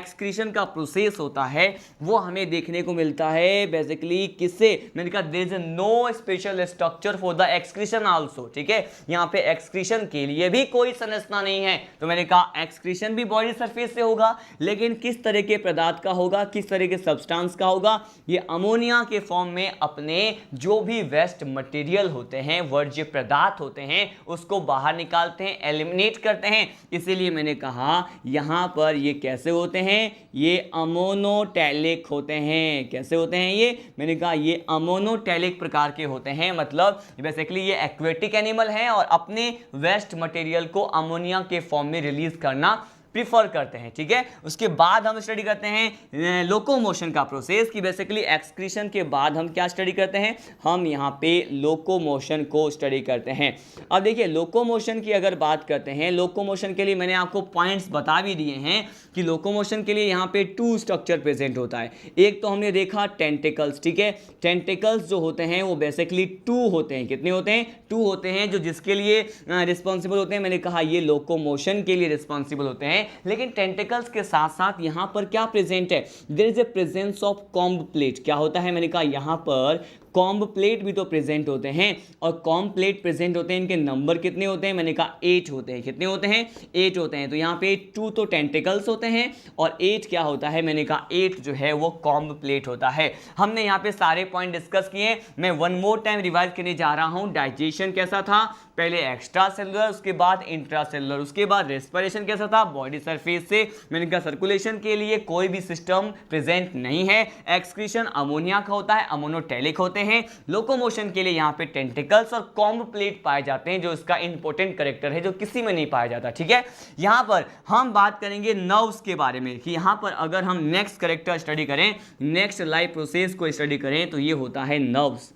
एक्सक्रीशन का प्रोसेस होता है वो हमें देखने को मिलता है बेसिकली किससे, मैंने कहा there is no special structure for the excretion also. ठीक है, यहां पे एक्सक्रीशन के लिए भी कोई संरचना नहीं है, तो मैंने कहा एक्सक्रीशन भी बॉडी सरफेस से होगा, लेकिन किस तरह के पदार्थ का होगा, किस तरह के सब्सटेंस का होगा, ये अमोनिया के फॉर्म में अपने जो भी वेस्ट मटेरियल होते हैं, वर्ज्य पदार्थ होते हैं, उसको बाहर निकालते हैं, एलिमिनेट करते हैं। इसीलिए मैंने कहा यहां पर ये कैसे होते हैं, ये अमोनोटैलिक होते हैं। कैसे होते हैं ये, मैंने कहा ये अमोनोटैलिक प्रकार के होते हैं, मतलब बेसिकली ये एक्वेटिक एनिमल हैं और अपने वेस्ट मटेरियल को अमोनिया के फॉर्म में रिलीज करना प्रीफर करते हैं। ठीक है, उसके बाद हम स्टडी करते हैं लोकोमोशन का प्रोसेस, कि बेसिकली एक्सक्रीशन के बाद हम क्या स्टडी करते हैं, हम यहाँ पे लोकोमोशन को स्टडी करते हैं। अब देखिए लोकोमोशन की अगर बात करते हैं, लोकोमोशन के लिए मैंने आपको पॉइंट्स बता भी दिए हैं कि लोकोमोशन के लिए यहाँ पे 2 स्ट्रक्चर प्रेजेंट होता है। एक तो हमने देखा टेंटिकल्स। ठीक है, टेंटिकल्स जो होते हैं वो बेसिकली 2 होते हैं। कितने होते हैं, 2 होते हैं, जो जिसके लिए रिस्पॉन्सिबल होते हैं, मैंने कहा ये लोकोमोशन के लिए रिस्पॉन्सिबल होते हैं। लेकिन टेंटिकल्स के साथ साथ यहां पर क्या प्रेजेंट है, there is a presence of comb plate. क्या होता है, मैंने कहा यहां पर कॉम्ब प्लेट भी तो प्रेजेंट होते हैं, और कॉम्ब प्लेट प्रेजेंट होते हैं, इनके नंबर कितने होते हैं, मैंने कहा 8 होते हैं। कितने होते हैं, 8 होते हैं। तो यहाँ पे 2 तो टेंटिकल्स होते हैं और 8 क्या होता है, मैंने कहा 8 जो है वो कॉम्ब प्लेट होता है। हमने यहाँ पे सारे पॉइंट डिस्कस किए, मैं वन मोर टाइम रिवाइज करने जा रहा हूँ। डाइजेशन कैसा था, पहले एक्स्ट्रा सेलुलर, उसके बाद इंट्रा सेलुलर, उसके बाद रेस्पिरेशन कैसा था, बॉडी सरफेस से। मैंने कहा सर्कुलेशन के लिए कोई भी सिस्टम प्रेजेंट नहीं है। एक्सक्रीशन अमोनिया का होता है, अमोनोटैलिक होते हैं। लोकोमोशन के लिए यहाँ पे टेंटिकल्स और कॉम्ब प्लेट पाए जाते हैं, जो इसका इंपॉर्टेंट कैरेक्टर है, जो किसी में नहीं पाया जाता। ठीक है, यहाँ पर हम बात करेंगे नर्व्स के बारे में, कि यहाँ पर अगर हम नेक्स्ट कैरेक्टर स्टडी करें, नेक्स्ट लाइफ प्रोसेस को स्टडी करें, तो ये होता है नर्व्स।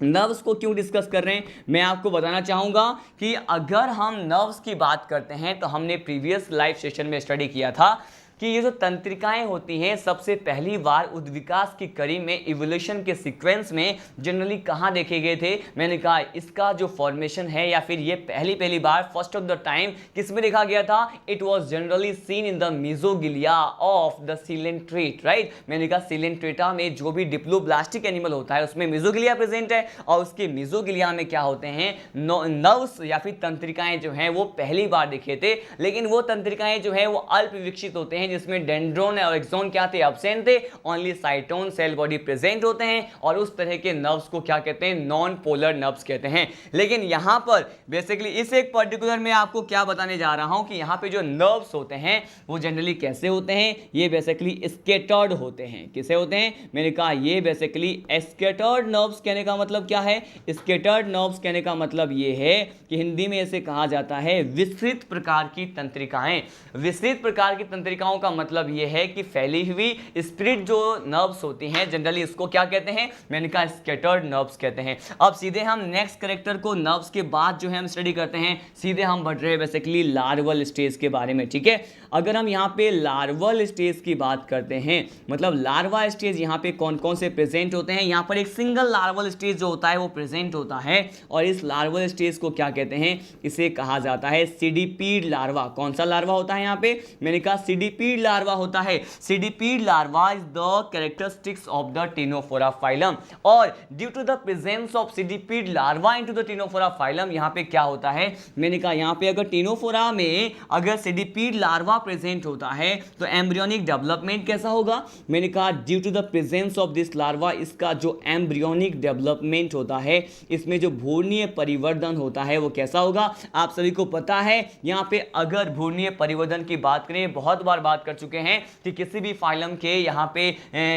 नर्व्स को क्यों डिस्कस कर रहे हैं, मैं आपको बताना चाहूँगा कि अगर हम नर्व्स की बात करते हैं तो हमने प्रीवियस लाइव सेशन में स्टडी किया था कि ये जो तंत्रिकाएं होती हैं सबसे पहली बार उद्विकास की कड़ी में इवोल्यूशन के सीक्वेंस में जनरली कहाँ देखे गए थे? मैंने कहा इसका जो फॉर्मेशन है या फिर ये पहली बार फर्स्ट ऑफ द टाइम किस में देखा गया था? It was generally seen in the mesoglea of the coelenterate, right? मैंने कहा सीलेंट्रेटा में जो भी डिप्लोब्लास्टिक एनिमल होता है उसमें मेसोगिलिया प्रेजेंट है और उसके मेसोगिलिया में क्या होते हैं? नर्व्स या फिर तंत्रिकाएं जो हैं वो पहली बार देखे थे, लेकिन वो तंत्रिकाएं जो है वो अल्प विकसित होते हैं जिसमें डेंड्रोन और एक्सोन क्या थे? एब्सेंट थे। Only cyton cell body present होते हैं और उस तरह के नर्व्स को क्या कहते हैं? नॉन पोलर नर्व्स कहते हैं। लेकिन यहां पर बेसिकली इस एक पर्टिकुलर में आपको क्या बताने जा रहा हूं कि यहां पे जो नर्व्स होते हैं वो जनरली कैसे होते हैं? ये बेसिकली स्कैटर्ड होते हैं। किसे होते हैं? मैंने कहा ये बेसिकली स्कैटर्ड नर्व्स कहने का मतलब क्या है? स्कैटर्ड नर्व्स कहने का मतलब ये है कि हिंदी में इसे कहा जाता है विस्तृत प्रकार की तंत्रिकाएं। विस्तृत प्रकार की तंत्रिकाओं का मतलब ये है कि फैली हुई स्प्रेड जो नर्व्स होती हैं जनरली इसको क्या कहते हैं? मैंने कहा स्कैटर्ड नर्व्स कहते हैं। अब सीधे हम नेक्स्ट कैरेक्टर को नर्व्स के बाद जो है हम स्टडी करते हैं, सीधे हम बढ़ रहे हैं बेसिकली लार्वल स्टेज के बारे में, ठीक है? अगर हम यहाँ पे लार्वल स्टेज की बात करते हैं, मतलब लार्वा स्टेज यहाँ पे कौन कौन से प्रेजेंट होते हैं? यहाँ पर एक सिंगल लार्वल स्टेज जो होता है वो प्रेजेंट होता है और इस लार्वल स्टेज को क्या कहते हैं? इसे कहा जाता है सीडिपीड लार्वा। कौन सा लार्वा होता है यहाँ पे? मैंने कहा सीडिपीड लार्वा होता है। Cydippid larva is the characteristics of the ctenophora phylum और due to the presence of cydippid larva into the ctenophora phylum यहाँ पे क्या होता है? मैंने कहा यहाँ पे अगर टिनोफोरा में अगर सीडिपीड लार्वा प्रेजेंट होता है तो एम्ब्रियोनिक डेवलपमेंट कैसा होगा? मैंने कहा due to the presence of this larva इसका जो एम्ब्रियोनिक डेवलपमेंट होता है इसमें जो भ्रूणीय परिवर्धन होता है वो कैसा होगा? आप सभी को पता है यहाँ पे अगर भ्रूणीय परिवर्धन की बात करें, बहुत बार बात कर चुके हैं कि किसी भी फाइलम के यहाँ पे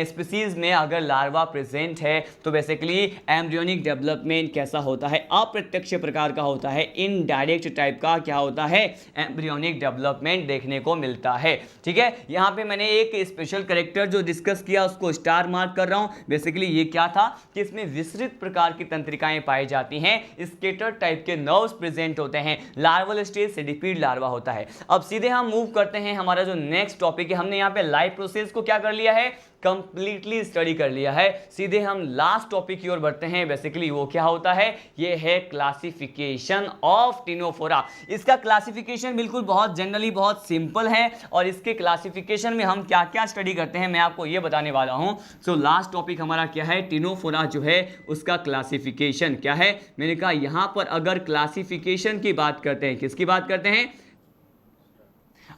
स्पीसीज में अगर लार्वा प्रेजेंट है तो बेसिकली एम्ब्रियोनिक डेवलपमेंट कैसा होता है? अप्रत्यक्ष प्रकार का होता है, इनडायरेक्ट टाइप का क्या होता है? एम्ब्रियोनिक डेवलपमेंट देखने को मिलता है, ठीक है? यहाँ पे मैंने एक स्पेशल कैरेक्टर जो डिस्कस किया उसको स्टार मार्क कर रहा हूं। बेसिकली ये क्या था कि इसमें विस्तृत प्रकार की तंत्रिकाएं पाई जाती हैं, स्केटर टाइप के नर्व्स प्रेजेंट होते हैं, लार्वल स्टेज सीडिपीड लार्वा होता है। अब सीधे हम मूव करते हैं, हमारा जो नेक्स्ट टॉपिक है, हमने यहाँ पे लाइफ प्रोसेस को क्या कर लिया है? कंप्लीटली स्टडी कर लिया है। सीधे हम लास्ट टॉपिक की ओर बढ़ते हैं। बेसिकली वो क्या होता है? ये है क्लासिफिकेशन ऑफ टिनोफोरा। इसका क्लासिफिकेशन बिल्कुल बहुत जनरली बहुत सिंपल है और इसके क्लासिफिकेशन में हम क्या क्या स्टडी करते हैं मैं आपको ये बताने वाला हूं। सो लास्ट टॉपिक हमारा क्या है? टिनोफोरा जो है उसका क्लासिफिकेशन क्या है? मैंने कहा यहां पर अगर क्लासिफिकेशन की बात करते हैं, किसकी बात करते हैं?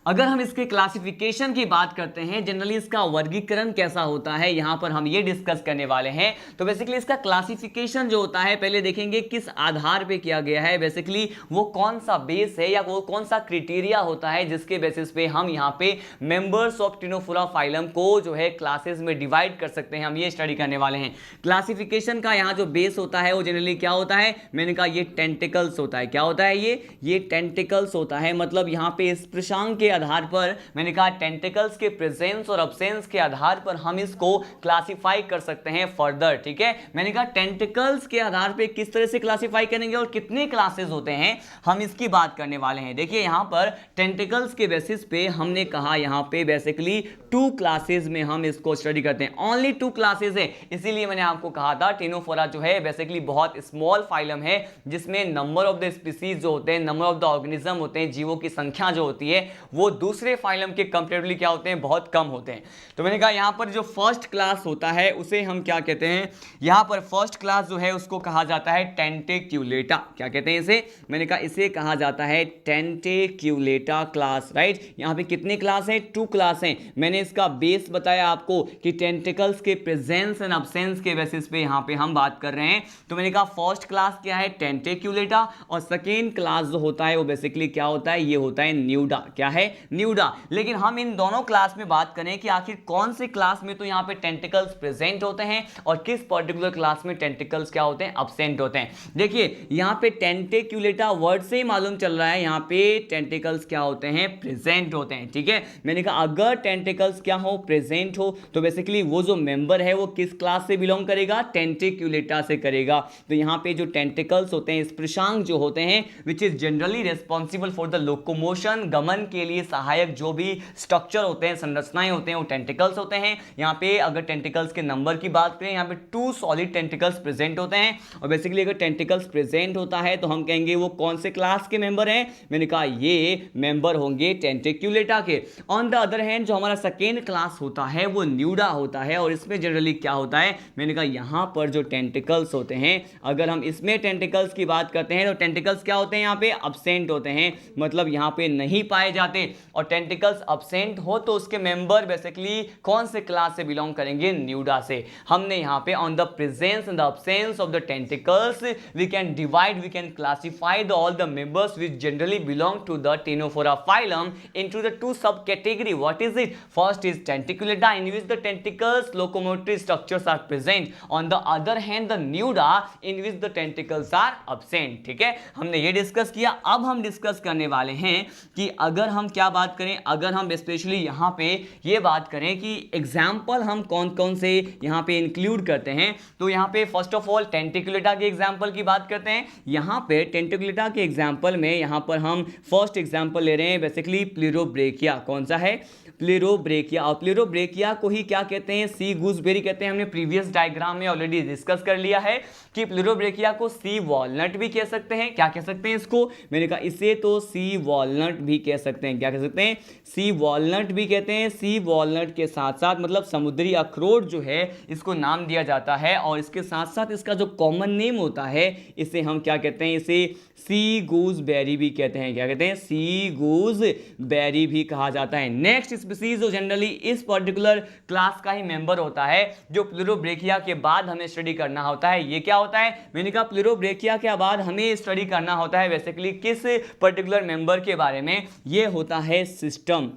अगर हम इसके क्लासिफिकेशन की बात करते हैं, जनरली इसका वर्गीकरण कैसा होता है यहां पर हम ये डिस्कस करने वाले हैं। तो बेसिकली इसका क्लासिफिकेशन जो होता है पहले देखेंगे किस आधार पे किया गया है, बेसिकली वो कौन सा बेस है या वो कौन सा क्राइटेरिया होता है जिसके बेसिस पे हम यहाँ पे मेंबर्स ऑफ टिनोफोरा फाइलम को जो है क्लासेस में डिवाइड कर सकते हैं, हम ये स्टडी करने वाले हैं। क्लासिफिकेशन का यहाँ जो बेस होता है वो जनरली क्या होता है? मैंने कहा ये टेंटिकल्स होता है। क्या होता है ये टेंटिकल्स होता है। मतलब यहाँ पे स्पर्शांक के आधार पर मैंने कहा टेंटिकल्स के प्रेजेंस और अब्सेंस के आधार पर हम इसको क्लासिफाई कर सकते हैं फर्दर, ठीक है? मैंने कहा टेंटिकल्स के आधार पे किस तरह से क्लासिफाई करेंगे और कितने क्लासेस होते हैं हम इसकी बात करने वाले हैं। देखिए यहां पर टेंटिकल्स के बेसिस पे हमने कहा यहां पे बेसिकली 2 क्लासेस में हम इसको स्टडी करते हैं, ओनली 2 क्लासेस है। इसीलिए मैंने आपको कहा था टिनोफोरा जो है बेसिकली बहुत स्मॉल फाइलम है जिसमें नंबर ऑफ द स्पीसीज जो होते हैं, नंबर ऑफ द ऑर्गेनिज्म होते हैं, जीवों की संख्या जो होती है वो दूसरे फाइलम के कंपैरेटिवली क्या होते हैं? बहुत कम होते हैं। तो मैंने कहा यहां पर जो फर्स्ट क्लास होता है उसे हम क्या कहते हैं? यहां पर फर्स्ट क्लास जो है उसको कहा जाता है टेंटिक्यूलेटा। क्या कहते हैं इसे? मैंने कहा इसे कहा जाता है टेंटिक्यूलेटा क्लास, राइट? यहां पे कितने क्लास हैं? 2 क्लास हैं। मैंने इसका बेस बताया आपको कि टेंटिकल्स के प्रेजेंस एंड अब्सेंस के बेसिस पे यहां पे हम बात कर रहे हैं। तो मैंने कहा फर्स्ट क्लास क्या है? टेंटिक्यूलेटा और सेकेंड क्लास जो होता है वो बेसिकली क्या होता है? ये होता है न्यूडा। क्या है? न्यूडा। लेकिन हम इन दोनों क्लास में बात करें कि आखिर कौन से क्लास में तो यहां पे टेंटिकल्स प्रेजेंट होते हैं और किस पर्टिकुलर क्लास में टेंटिकल्स क्या होते हैं? अब्सेंट होते हैं। देखिए यहां पे टेंटिक्यूलेटा वर्ड से ही मालूम चल रहा है यहां पे टेंटिकल्स क्या होते हैं? प्रेजेंट होते हैं, ठीक है? मैंने कहा अगर टेंटिकल्स क्या हो? प्रेजेंट हो तो बेसिकली वो जो मेंबर है वो किस क्लास से बिलोंग करेगा? टेंटिक्यूलेटा से करेगा। तो यहां पे जो टेंटिकल्स होते हैं, स्पर्शांक जो होते हैं, which is generally responsible for the locomotion, गमन के लिए लिए सहायक जो भी स्ट्रक्चर होते हैं, संरचनाएं होते हैं, वो टेंटिकल्स होते हैं। यहाँ पे अगर टेंटिकल्स के नंबर की बात करें, यहाँ पे 2 सॉलिड टेंटिकल्स प्रेजेंट होते हैं। और बेसिकली अगर टेंटिकल्स प्रेजेंट होता है तो हम कहेंगे वो कौन से क्लास के मेंबर हैं? मैंने कहा ये मेंबर होंगे टेंटिक्युलेटा के। ऑन द अदर हैंड जो हमारा सेकेंड क्लास होता है वो न्यूडा होता है, और इसमें जनरली क्या होता है? मैंने कहा यहाँ पर जो टेंटिकल्स होते हैं, अगर हम इसमें टेंटिकल्स की बात करते हैं तो टेंटिकल्स क्या होते हैं? यहाँ पे अब्सेंट होते हैं, मतलब यहाँ पे नहीं पाए जाते। और टेंटिकल्स अब्सेंट हो तो उसके मेंबर बेसिकली कौन से क्लास से बिलोंग करेंगे? न्यूडा से। हमने यहाँ पे on the presence and the absence of the tentacles we can divide, we can classify the all the members which generally belong to the Ctenophora phylum into the 2 subcategory. What is it? First is Tenticulata, in which the tentacles locomotory structures are present. On the other hand, the Nuda, in which the tentacles are absent. ठीक है, हमने ये डिस्कस किया। अब हम डिस्कस करने वाले हैं कि अगर हम क्या बात करें, अगर हम स्पेशली यहाँ पे ये बात करें कि एग्जाम्पल हम कौन कौन से यहाँ पे इंक्लूड करते हैं, तो यहाँ पे फर्स्ट ऑफ ऑल टेंटिकुलेटा के एग्जाम्पल की बात करते हैं। यहाँ पे टेंटिकुलेटा के एग्जाम्पल में यहाँ पर हम फर्स्ट एग्जाम्पल ले रहे हैं बेसिकली प्लेरोब्रेकिया। कौन सा है? प्लेरोब्रेकिया। और प्लेरोब्रेकिया को ही क्या कहते हैं? सी गूसबेरी कहते हैं। हमने प्रीवियस डायग्राम में ऑलरेडी डिस्कस कर लिया है कि प्लेरोब्रेकिया को सी वॉलनट भी कह सकते हैं। क्या कह सकते हैं इसको? मैंने कहा इसे तो सी वॉलनट भी कह सकते हैं। क्या कह सकते हैं? सी वॉलनट भी कहते हैं। सी वॉलनट के साथ साथ मतलब समुद्री अखरोट जो है इसको नाम दिया जाता है, और इसके साथ साथ इसका जो कॉमन नेम होता है इसे हम क्या कहते हैं? इसे सी गूसबेरी भी कहते हैं। क्या कहते हैं? सी गूसबेरी भी कहा जाता है। नेक्स्ट स्पीसीज जो जनरली इस पर्टिकुलर क्लास का ही मेंबर होता है, जो प्लेरोब्रेकिया के बाद हमें स्टडी करना होता है, ये क्या होता है? मैंने कहा प्लेरोब्रेकिया के बाद हमें स्टडी करना होता है बेसिकली किस पर्टिकुलर मेंबर के बारे में? ये होता है सिस्टम।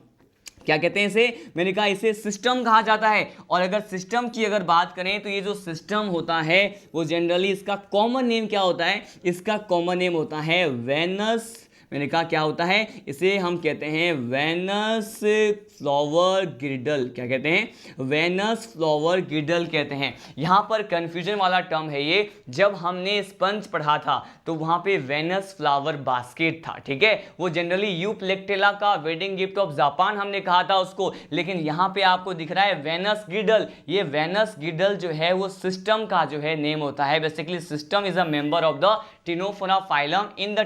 क्या कहते हैं इसे? मैंने कहा इसे सिस्टम कहा जाता है। और अगर सिस्टम की अगर बात करें तो ये जो सिस्टम होता है वो जनरली इसका कॉमन नेम क्या होता है? इसका कॉमन नेम होता है वेनस। मैंने कहा क्या होता है? इसे हम कहते हैं वेनस फ्लावर गिर्डल। क्या कहते हैं? वेनस फ्लावर गिर्डल कहते हैं। यहाँ पर कंफ्यूजन वाला टर्म है ये। जब हमने स्पंज पढ़ा था तो वहाँ पे वेनस फ्लावर बास्केट था, ठीक है, वो जनरली यूप्लेक्टेला का वेडिंग गिफ्ट ऑफ जापान हमने कहा था उसको, लेकिन यहाँ पे आपको दिख रहा है वेनस गिर्डल। ये वेनस गिर्डल जो है वो सिस्टम का जो है नेम होता है। Basically system is a member of the ctenophora phylum in the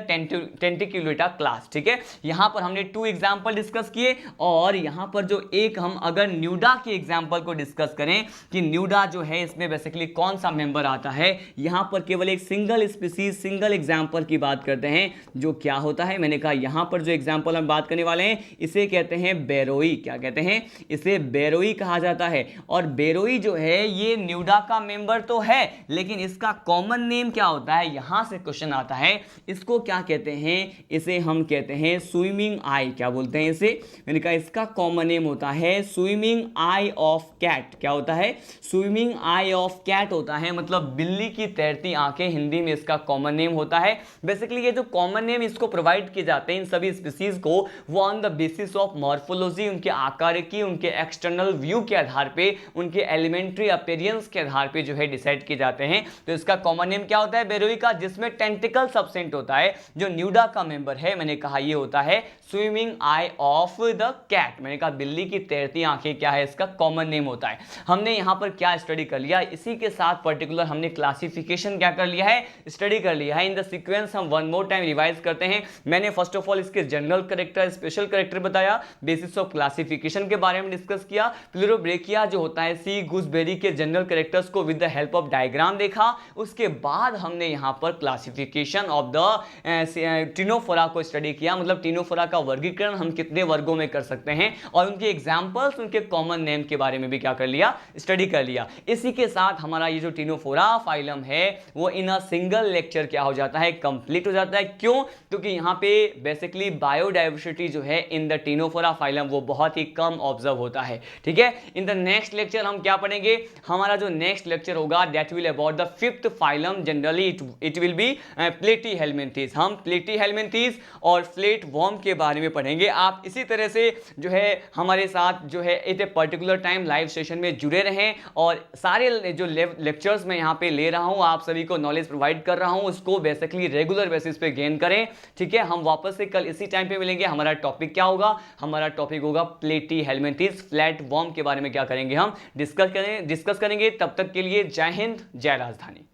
tentaculata class. ठीक है, यहाँ पर हमने 2 एग्जाम्पल डिस्कस किए, और यहाँ पर जो एक हम अगर न्यूडा के एग्जाम्पल को डिस्कस करें कि न्यूडा जो है इसमें बेसिकली कौन सा मेंबर आता है, यहाँ पर केवल एक सिंगल स्पीसीज सिंगल एग्जाम्पल की बात करते हैं जो क्या होता है। मैंने कहा यहाँ पर जो एग्जाम्पल हम बात करने वाले हैं इसे कहते हैं बेरोई। क्या कहते हैं? इसे बेरोई कहा जाता है। और बेरोई जो है ये न्यूडा का मेंबर तो है, लेकिन इसका कॉमन नेम क्या होता है? यहाँ से क्वेश्चन आता है। इसको क्या कहते हैं? इसे हम कहते हैं स्विमिंग आई। क्या बोलते हैं इसे? मैंने कहा इसका कॉमन नेम होता है स्विमिंग आई ऑफ कैट। क्या होता है? स्विमिंग आई ऑफ कैट होता है, मतलब बिल्ली की तैरती आंखें, हिंदी में इसका कॉमन नेम होता है। बेसिकली ये जो कॉमन नेम इसको प्रोवाइड किए जाते हैं इन सभी स्पीसीज को, वो on the basis of morphology, उनके आकार की, उनके एक्सटर्नल व्यू के आधार पे, उनके एलिमेंट्री अपीयरेंस के आधार पे जो है डिसाइड किए जाते हैं। तो इसका कॉमन नेम क्या होता है बेरोई का, जिसमें टेंटिकल्स अब्सेंट होता है। जो न्यूडा का मेंबर है मैंने कहा ये होता है swimming eye of the cat. मैंने कहा बिल्ली की तैरती आंखें क्या है, इसका कॉमन नेम होता है। हमने यहां पर क्या स्टडी कर लिया, इसी के साथ पर्टिकुलर हमने क्लासिफिकेशन क्या कर लिया है, स्टडी कर लिया है। इन द सीक्वेंस हम वन मोर टाइम रिवाइज करते हैं। मैंने फर्स्ट ऑफ ऑल इसके जनरल कैरेक्टर, स्पेशल कैरेक्टर बताया, बेसिस ऑफ क्लासिफिकेशन के बारे में डिस्कस किया। प्लेरोब्रेकिया जो होता है सी गूसबेरी के जनरल कैरेक्टर्स को with the help of diagram देखा। उसके बाद हमने यहां पर क्लासिफिकेशन ऑफ द टिनोफोरा को स्टडी किया, मतलब टिनोफोरा का वर्गीकरण हम कितने वर्गों में कर सकते हैं, और उनके एग्जांपल्स, उनके कॉमन नेम के बारे में भी क्या कर लिया, स्टडी कर लिया। इसी के साथ हमारा ये जो टिनोफोरा फाइलम है वो इन अ सिंगल लेक्चर क्या हो जाता है, कंप्लीट हो जाता है। क्यों? क्योंकि यहाँ पे बेसिकली बायोडाइवर्सिटी जो है इन द टिनोफोरा फाइलम वो बहुत ही कम ऑब्जर्व होता है। ठीक है, इन द नेक्स्ट लेक्चर हम क्या पढ़ेंगे, हमारा जो नेक्स्ट लेक्चर होगा that will about the 5th phylum. Generally it will be Platyhelminthes. हम प्लेटीहेल्मिन्थीज हेलमेंथीज और फ्लैट वर्म के बारे में पढ़ेंगे। आप इसी तरह से जो है हमारे साथ जो है at a particular time live session में जुड़े रहें और सारे जो लेक्चर्स मैं यहाँ पे ले रहा हूँ, आप सभी को नॉलेज प्रोवाइड कर रहा हूँ, उसको बेसिकली रेगुलर बेसिस पे गेन करें। ठीक है, हम वापस से कल इसी टाइम पे मिलेंगे। हमारा टॉपिक क्या होगा? हमारा टॉपिक होगा प्लेटी हेलमेंथीज फ्लैट वर्म के बारे में क्या करेंगे, हम डिस्कस करेंगे। तब तक के लिए जय हिंद, जय राजधानी।